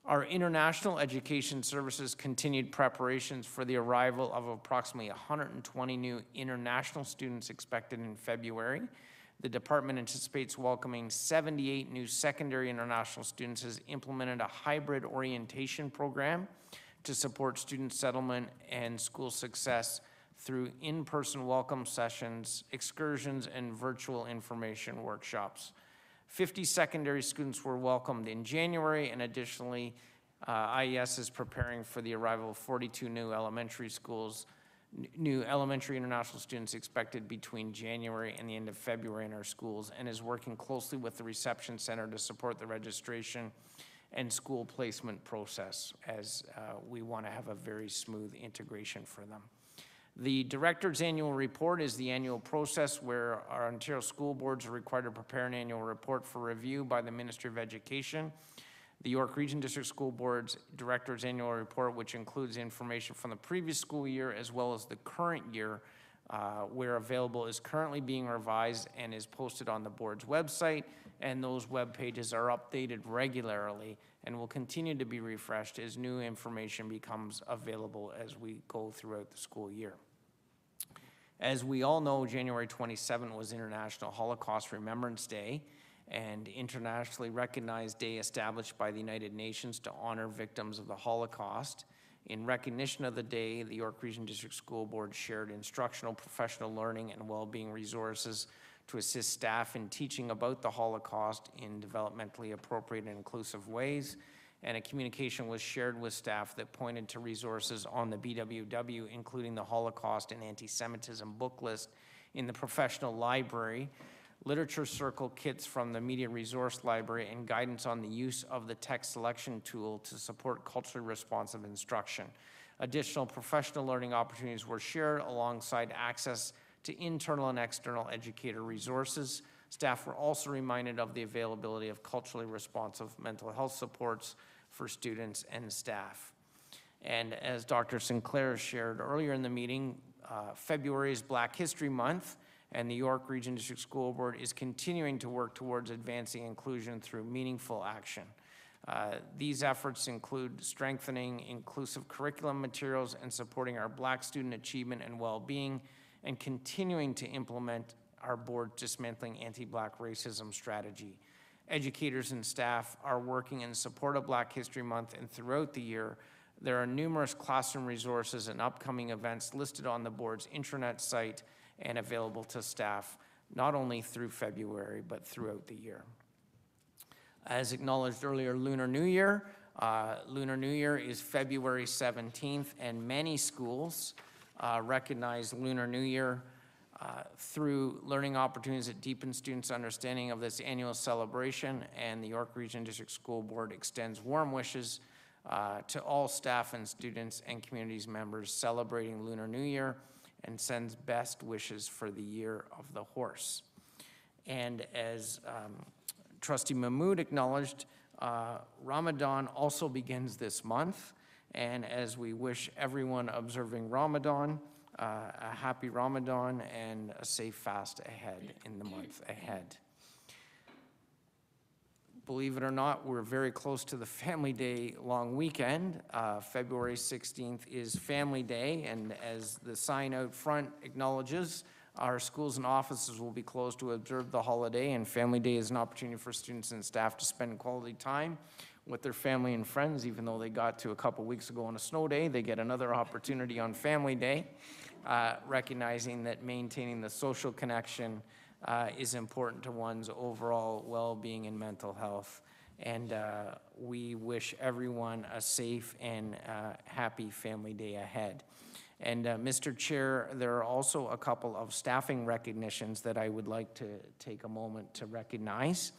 Our international education services continued preparations for the arrival of approximately 120 new international students expected in February. The department anticipates welcoming 78 new secondary international students, has implemented a hybrid orientation program to support student settlement and school success through in-person welcome sessions, excursions, and virtual information workshops. 50 secondary students were welcomed in January, and additionally, IES is preparing for the arrival of 42 new elementary international students expected between January and the end of February in our schools, and is working closely with the reception center to support the registration and school placement process, as we want to have a very smooth integration for them. The Director's Annual Report is the annual process where our Ontario school boards are required to prepare an annual report for review by the Ministry of Education. The York Region District School Board's Director's Annual Report, which includes information from the previous school year as well as the current year, where available, is currently being revised and is posted on the board's website, and those web pages are updated regularly and will continue to be refreshed as new information becomes available as we go throughout the school year. As we all know, January 27 was International Holocaust Remembrance Day, and internationally recognized day established by the United Nations to honor victims of the Holocaust. In recognition of the day, the York Region District School Board shared instructional, professional learning, and well-being resources to assist staff in teaching about the Holocaust in developmentally appropriate and inclusive ways. And a communication was shared with staff that pointed to resources on the BWW, including the Holocaust and Anti-Semitism book list in the professional library, literature circle kits from the Media Resource Library, and guidance on the use of the text selection tool to support culturally responsive instruction. Additional professional learning opportunities were shared alongside access to internal and external educator resources. Staff were also reminded of the availability of culturally responsive mental health supports for students and staff. And as Dr. Sinclair shared earlier in the meeting, February is Black History Month, and the York Region District School Board is continuing to work towards advancing inclusion through meaningful action. These efforts include strengthening inclusive curriculum materials and supporting our Black student achievement and well-being, and continuing to implement our board's dismantling anti-Black racism strategy. Educators and staff are working in support of Black History Month, and throughout the year, there are numerous classroom resources and upcoming events listed on the board's intranet site and available to staff, not only through February, but throughout the year. As acknowledged earlier, Lunar New Year. Lunar New Year is February 17th, and many schools recognize Lunar New Year through learning opportunities that deepen students' understanding of this annual celebration, and the York Region District School Board extends warm wishes to all staff and students and communities members celebrating Lunar New Year, and sends best wishes for the year of the horse. And as Trustee Mahmood acknowledged, Ramadan also begins this month, and as we wish everyone observing Ramadan a happy Ramadan and a safe fast ahead in the month ahead. Believe it or not, we're very close to the Family Day long weekend. February 16th is Family Day, and as the sign out front acknowledges, our schools and offices will be closed to observe the holiday, and Family Day is an opportunity for students and staff to spend quality time with their family and friends. Even though they got to a couple weeks ago on a snow day, they get another opportunity on Family Day, recognizing that maintaining the social connection is important to one's overall well-being and mental health. And we wish everyone a safe and happy Family Day ahead. And Mr. Chair, there are also a couple of staffing recognitions that I would like to take a moment to recognize.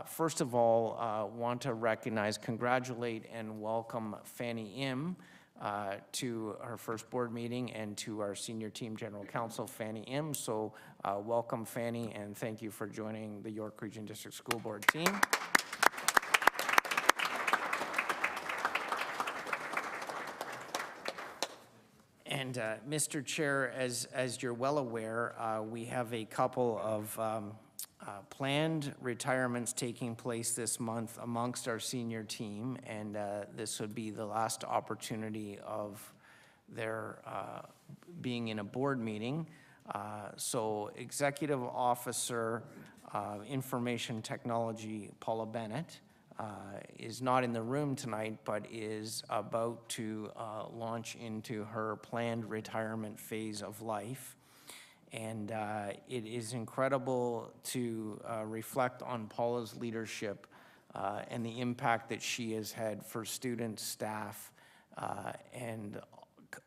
First of all, want to recognize, congratulate, and welcome Fanny Im to her first board meeting, and to our senior team general counsel, Fanny Im. So welcome, Fanny, and thank you for joining the York Region District School Board team. And Mr. Chair, as you're well aware, we have a couple of planned retirements taking place this month amongst our senior team, and this would be the last opportunity of their being in a board meeting. So Executive Officer Information Technology Paula Bennett is not in the room tonight, but is about to launch into her planned retirement phase of life. And it is incredible to reflect on Paula's leadership and the impact that she has had for students, staff, and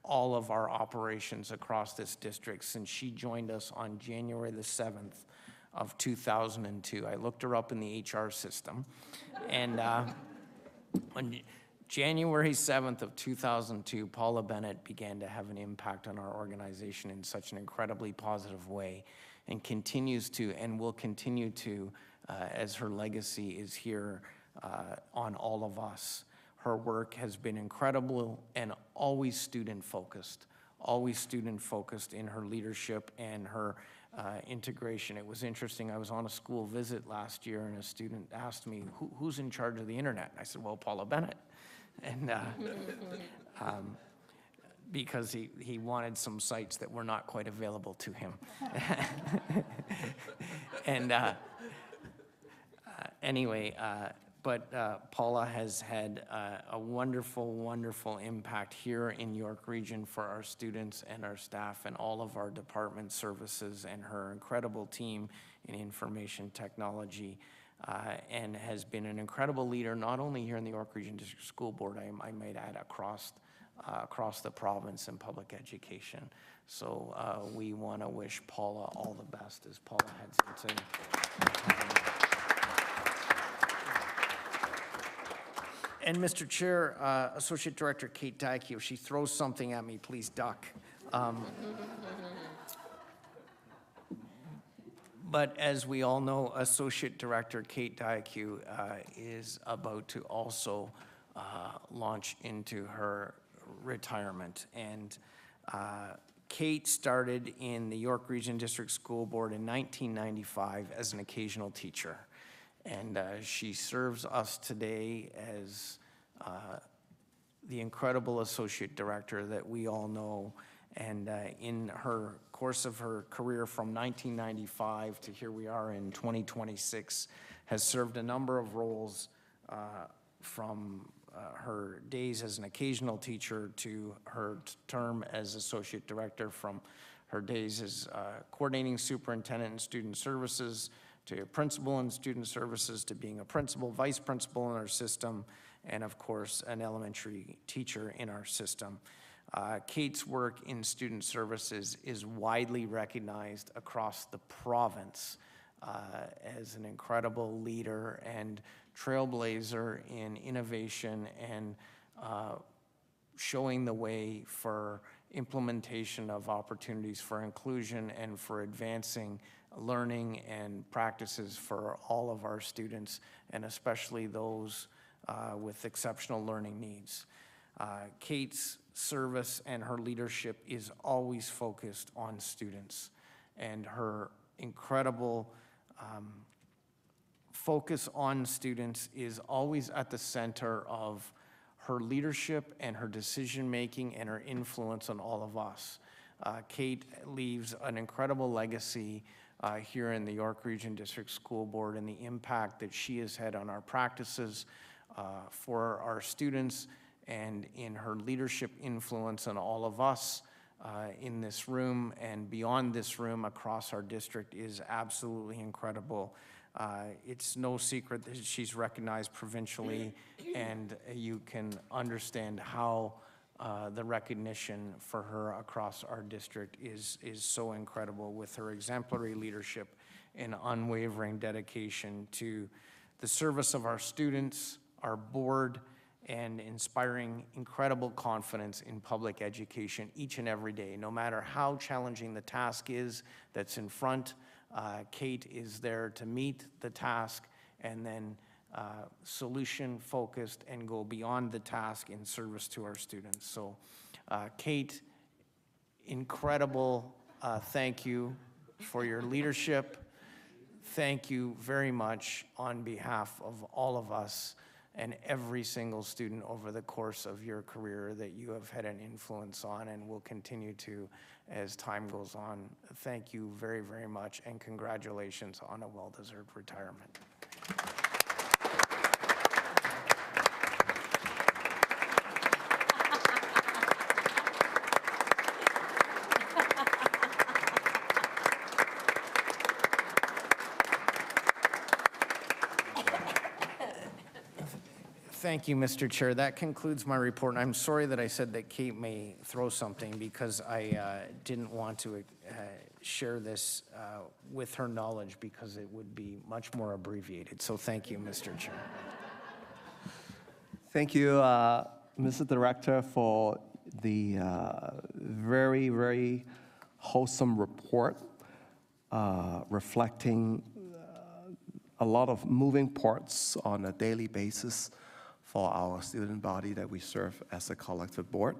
all of our operations across this district since she joined us on January the 7th of 2002. I looked her up in the HR system, and on January 7th of 2002, Paula Bennett began to have an impact on our organization in such an incredibly positive way, and continues to and will continue to as her legacy is here on all of us. Her work has been incredible and always student-focused in her leadership and her integration. It was interesting, I was on a school visit last year, and a student asked me, who's in charge of the internet? I said, well, Paula Bennett. And because he wanted some sites that were not quite available to him. And anyway, but Paula has had a wonderful, wonderful impact here in York Region for our students and our staff and all of our department services, and her incredible team in information technology. And has been an incredible leader, not only here in the York Region District School Board, I might add, across the province in public education. So we want to wish Paula all the best, as Paula had said. And Mr. Chair, Associate Director Kate Dyke, if she throws something at me, please duck. But as we all know, Associate Director Kate Diacu is about to also launch into her retirement. And Kate started in the York Region District School Board in 1995 as an occasional teacher. And she serves us today as the incredible Associate Director that we all know. And in her course of her career from 1995 to here we are in 2026, has served a number of roles from her days as an occasional teacher to her term as Associate Director, from her days as coordinating superintendent in student services to principal in student services to being a principal, vice principal in our system, and of course an elementary teacher in our system. Kate's work in student services is widely recognized across the province as an incredible leader and trailblazer in innovation and showing the way for implementation of opportunities for inclusion and for advancing learning and practices for all of our students, and especially those with exceptional learning needs. Kate's service and her leadership is always focused on students, and her incredible focus on students is always at the center of her leadership and her decision-making and her influence on all of us. Kate leaves an incredible legacy here in the York Region District School Board, and the impact that she has had on our practices for our students, and in her leadership influence on all of us in this room and beyond this room across our district is absolutely incredible. It's no secret that she's recognized provincially, and you can understand how the recognition for her across our district is so incredible, with her exemplary leadership and unwavering dedication to the service of our students, our board, and inspiring incredible confidence in public education each and every day. No matter how challenging the task is that's in front, Kate is there to meet the task and then solution-focused and go beyond the task in service to our students. So, Kate, incredible thank you for your leadership. Thank you very much on behalf of all of us and every single student over the course of your career that you have had an influence on and will continue to as time goes on. Thank you very, very much, and congratulations on a well-deserved retirement. Thank you, Mr. Chair. That concludes my report. I'm sorry that I said that Kate may throw something because I didn't want to share this with her knowledge because it would be much more abbreviated. So thank you, Mr. Chair. Thank you, Mr. Director, for the very, very wholesome report reflecting a lot of moving parts on a daily basis for our student body that we serve as a collective board.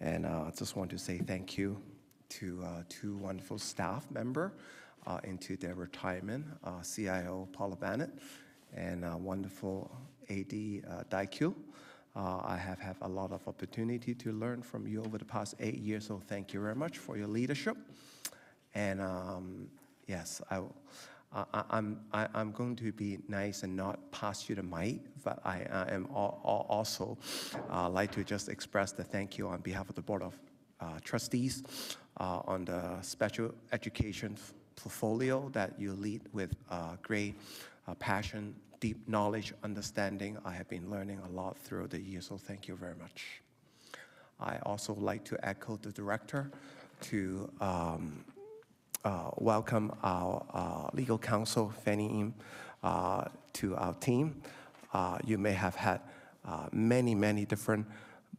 And I just want to say thank you to two wonderful staff members into their retirement, CIO Paula Bennett and wonderful AD Daikyu. I have had a lot of opportunity to learn from you over the past 8 years, so thank you very much for your leadership. And yes, I'm going to be nice and not pass you the mic, but I am also like to just express the thank you on behalf of the Board of Trustees on the special education portfolio that you lead with great passion, deep knowledge, understanding. I have been learning a lot through the years, so thank you very much. I also like to echo the director to welcome our legal counsel, Fanny Im, to our team. You may have had many, many different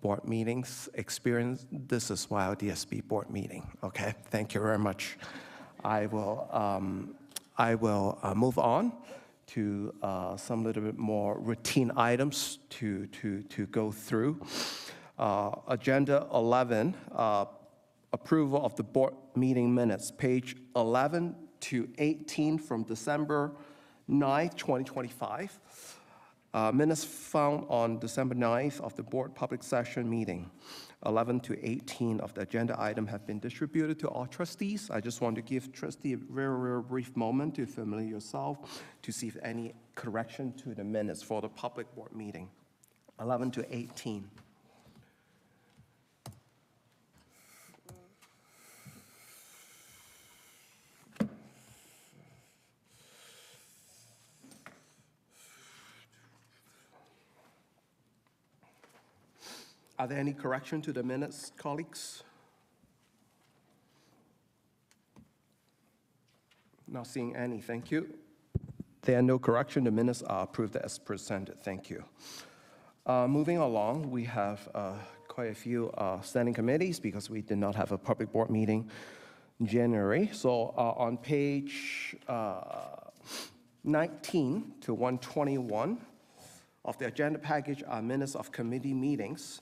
board meetings experience. This is YRDSB board meeting, okay? Thank you very much. I will move on to some little bit more routine items to go through. Agenda 11, approval of the board meeting minutes, page 11 to 18 from December 9th, 2025. Minutes found on December 9th of the board public session meeting. 11 to 18 of the agenda item have been distributed to all trustees. I just want to give trustee a very, very brief moment to familiarize yourself to see if any correction to the minutes for the public board meeting. 11 to 18. Are there any correction to the minutes, colleagues? Not seeing any, thank you. There are no correction, the minutes are approved as presented, thank you. Moving along, we have quite a few standing committees because we did not have a public board meeting in January. So on page 19 to 121 of the agenda package are minutes of committee meetings.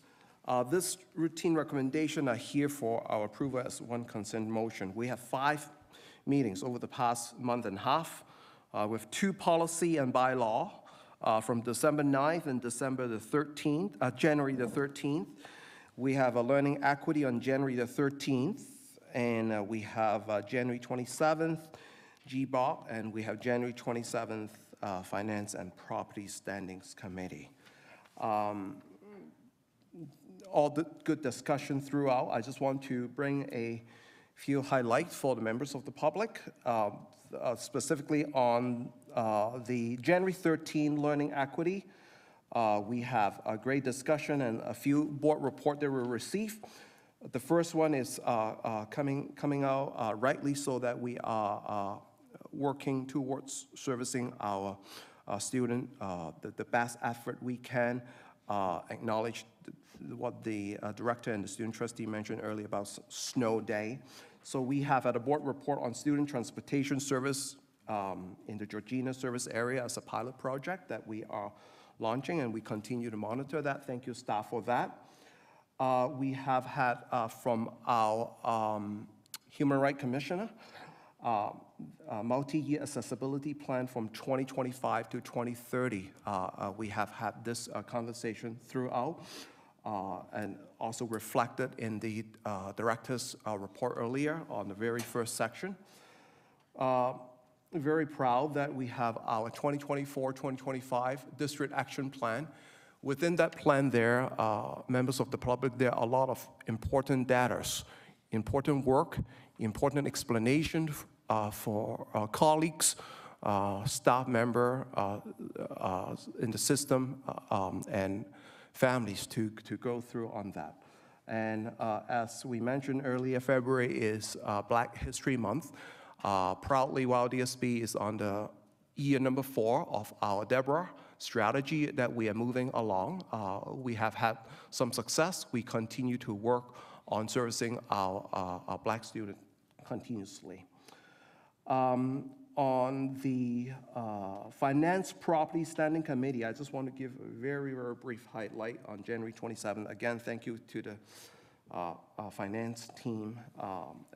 This routine recommendation are here for our approval as one consent motion. We have 5 meetings over the past month and a half with 2 policy and bylaw from December 9th and December the 13th, January the 13th. We have a learning equity on January the 13th, and we have January 27th, GBOP, and we have January 27th, Finance and Property Standings Committee. All the good discussion throughout. I just want to bring a few highlights for the members of the public, specifically on the January 13 learning equity. We have a great discussion and a few board report that we received. The first one is coming out rightly so that we are working towards servicing our student the best effort we can, acknowledge what the director and the student trustee mentioned earlier about snow day. So we have at a board report on student transportation service in the Georgina service area as a pilot project that we are launching, and we continue to monitor that. Thank you, staff, for that. We have had from our Human Rights Commissioner, multi-year accessibility plan from 2025 to 2030. We have had this conversation throughout and also reflected in the director's report earlier on the very first section. Very proud that we have our 2024-2025 district action plan. Within that plan there, members of the public, there are a lot of important data, important work, important explanation for colleagues, staff member in the system, and families to go through on that. And as we mentioned earlier, February is Black History Month. Proudly, YRDSB is on the year number 4 of our Deborah strategy that we are moving along. We have had some success. We continue to work on servicing our Black students continuously. On the Finance Property Standing Committee, I just want to give a very, very brief highlight on January 27th. Again, thank you to the finance team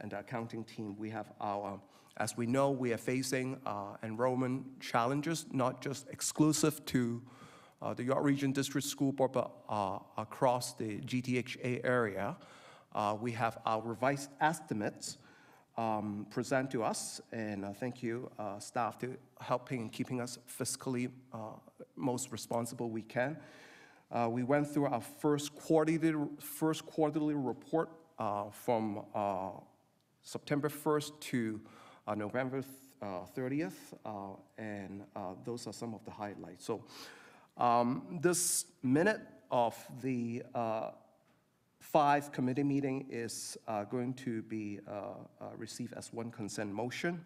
and the accounting team. We have our, as we know, we are facing enrollment challenges, not just exclusive to the York Region District School Board, but across the GTHA area. We have our revised estimates present to us, and thank you, staff, to helping and keeping us fiscally most responsible we can. We went through our first quarterly report from September 1st to November 30th, and those are some of the highlights. So this minute of the 5 committee meeting is going to be received as one consent motion.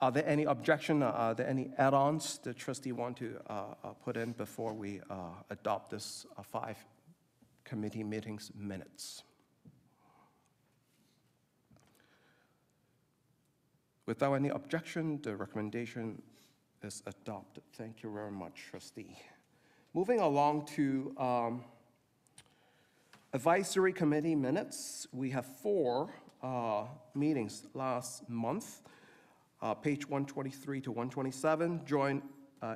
Are there any objection? Are there any add-ons the trustee want to put in before we adopt this 5 committee meetings minutes? Without any objection, the recommendation is adopted. Thank you very much, trustee. Moving along to advisory committee minutes. We have 4 meetings last month. Page 123 to 127, joint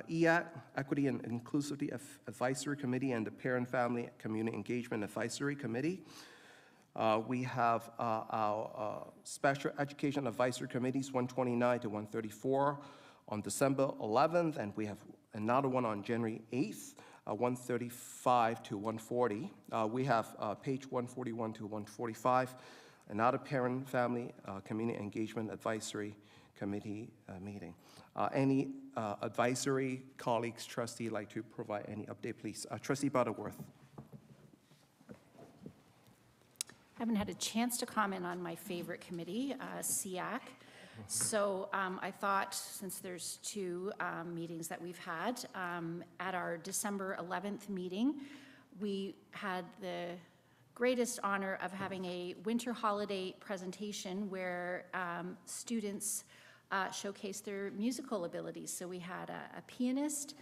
EAC, Equity and Inclusivity Advisory Committee, and the Parent Family Community Engagement Advisory Committee. We have our Special Education Advisory Committees, 129 to 134 on December 11th, and we have another one on January 8th, 135 to 140. We have page 141 to 145, another Parent Family Community Engagement Advisory Committee meeting. Any advisory colleagues, trustee, like to provide any update, please? Trustee Butterworth. I haven't had a chance to comment on my favorite committee, SEAC. So I thought, since there's 2 meetings that we've had, at our December 11th meeting, we had the greatest honor of having a winter holiday presentation where students showcased their musical abilities. So we had a pianist,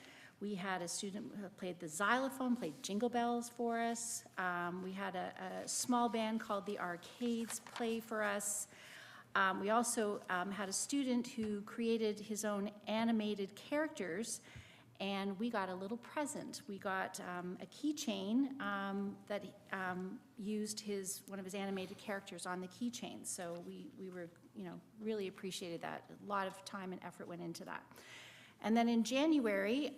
we had a student who played the xylophone, played Jingle Bells for us. We had a small band called the Arcades play for us. We also had a student who created his own animated characters, and we got a little present. We got a keychain that used one of his animated characters on the keychain. So we were, really appreciated that. A lot of time and effort went into that. And then in January,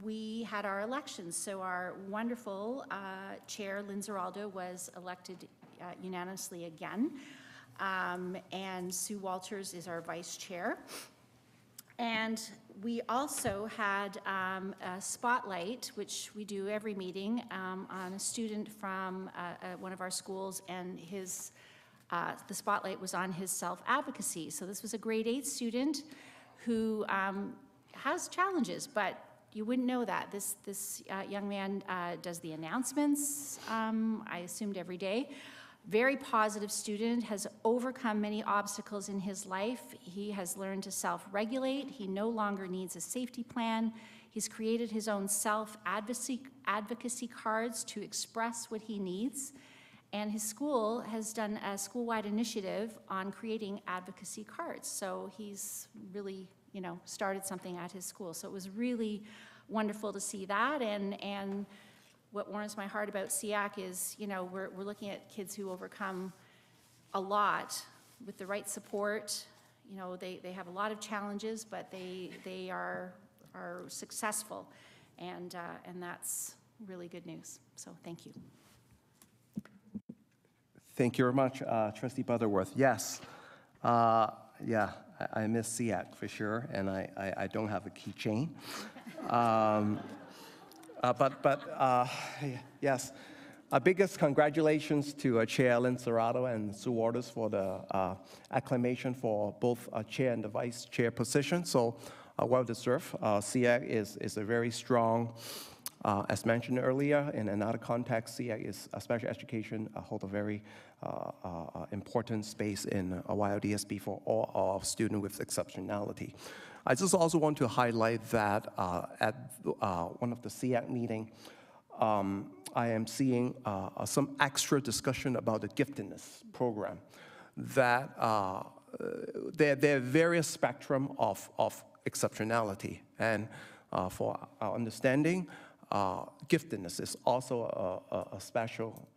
we had our elections. So our wonderful chair, Lynn Zeraldo, was elected unanimously again. And Sue Walters is our vice chair. And we also had a spotlight, which we do every meeting, on a student from one of our schools, and the spotlight was on his self-advocacy. So this was a grade 8 student who has challenges, but you wouldn't know that. This young man does the announcements, I assumed every day. Very positive student, has overcome many obstacles in his life. He has learned to self-regulate. He no longer needs a safety plan. He's created his own self-advocacy cards to express what he needs. And his school has done a school-wide initiative on creating advocacy cards. So he's really, started something at his school. So it was really wonderful to see that. And what warms my heart about SEAC is, we're looking at kids who overcome a lot with the right support. They have a lot of challenges, but they are successful, and that's really good news. So thank you. Thank you very much, Trustee Butterworth. Yes, yeah, I miss SEAC for sure, and I don't have a keychain. Yes, our biggest congratulations to Chair Lynn Serrato and Sue Waters for the acclamation for both chair and the vice chair position. So well deserved. SEAC is a very strong, as mentioned earlier, in another context, SEAC is special education hold a very important space in YRDSB for all our students with exceptionality. I just also want to highlight that at one of the SEAC meeting, I am seeing some extra discussion about the giftedness program. That there are various spectrum of exceptionality, and for our understanding, giftedness is also a special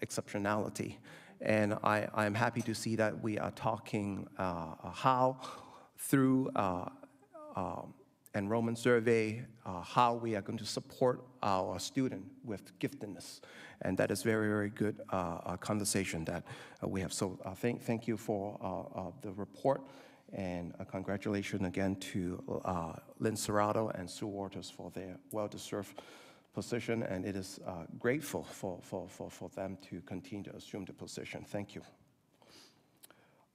exceptionality. And I'm happy to see that we are talking how through enrollment survey, how we are going to support our student with giftedness. And that is very, very good conversation that we have. So thank you for the report, and congratulations again to Lynn Serrato and Sue Waters for their well-deserved position, and it is grateful for them to continue to assume the position. Thank you.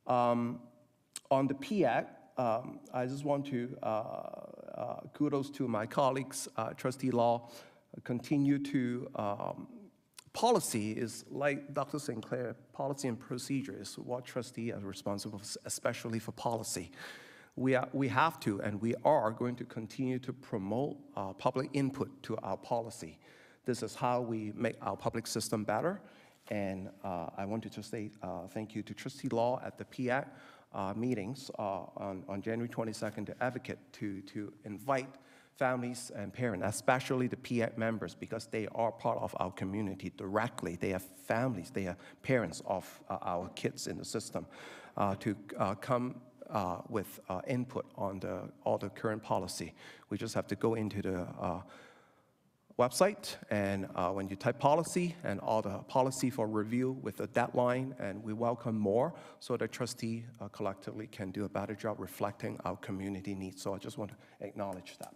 On the PAC, I just want to kudos to my colleagues, Trustee Law, continue to, policy is like Dr. Sinclair, policy and procedure is what trustee is responsible, especially for policy. We have to, and we are going to continue to promote public input to our policy. This is how we make our public system better. And I wanted to say thank you to Trustee Law at the PAC meetings on January 22nd to advocate to invite families and parents, especially the PAC members, because they are part of our community directly. They are families, they are parents of our kids in the system, to come with input on all the current policy. We just have to go into the website, and when you type policy and all the policy for review with a deadline, and we welcome more so the trustee collectively can do a better job reflecting our community needs. So I just want to acknowledge that.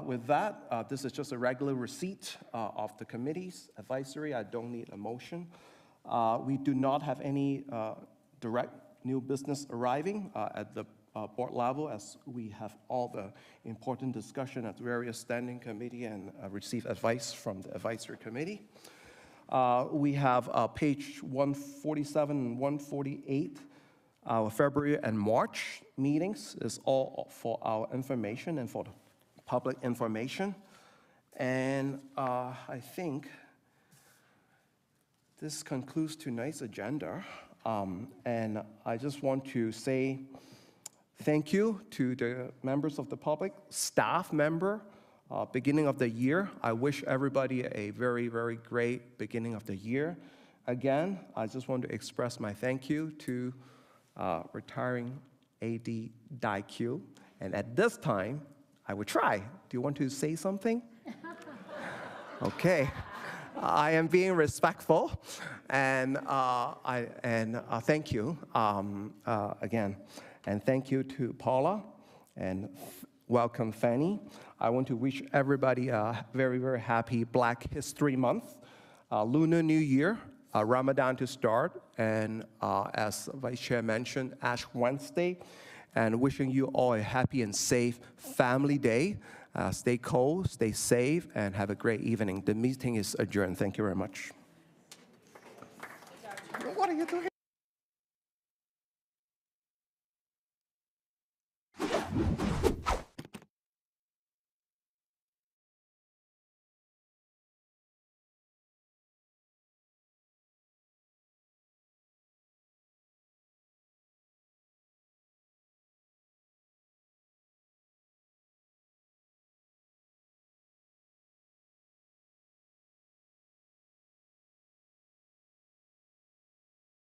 With that, this is just a regular receipt of the committee's advisory. I don't need a motion. We do not have any direct new business arriving at the board level, as we have all the important discussion at various standing committee and receive advice from the advisory committee. We have page 147 and 148, our February and March meetings is all for our information and for the public information. And I think this concludes tonight's agenda. And I just want to say thank you to the members of the public, staff member, beginning of the year. I wish everybody a very, very great beginning of the year. Again, I just want to express my thank you to retiring AD Dai-Q. And at this time, I would try. Do you want to say something? Okay. I am being respectful, and thank you again. And thank you to Paula, and welcome Fanny. I want to wish everybody a very, very happy Black History Month, Lunar New Year, Ramadan to start, and as Vice Chair mentioned, Ash Wednesday. and wishing you all a happy and safe Family Day. Stay cold, stay safe, and have a great evening. The meeting is adjourned. Thank you very much. What are you doing?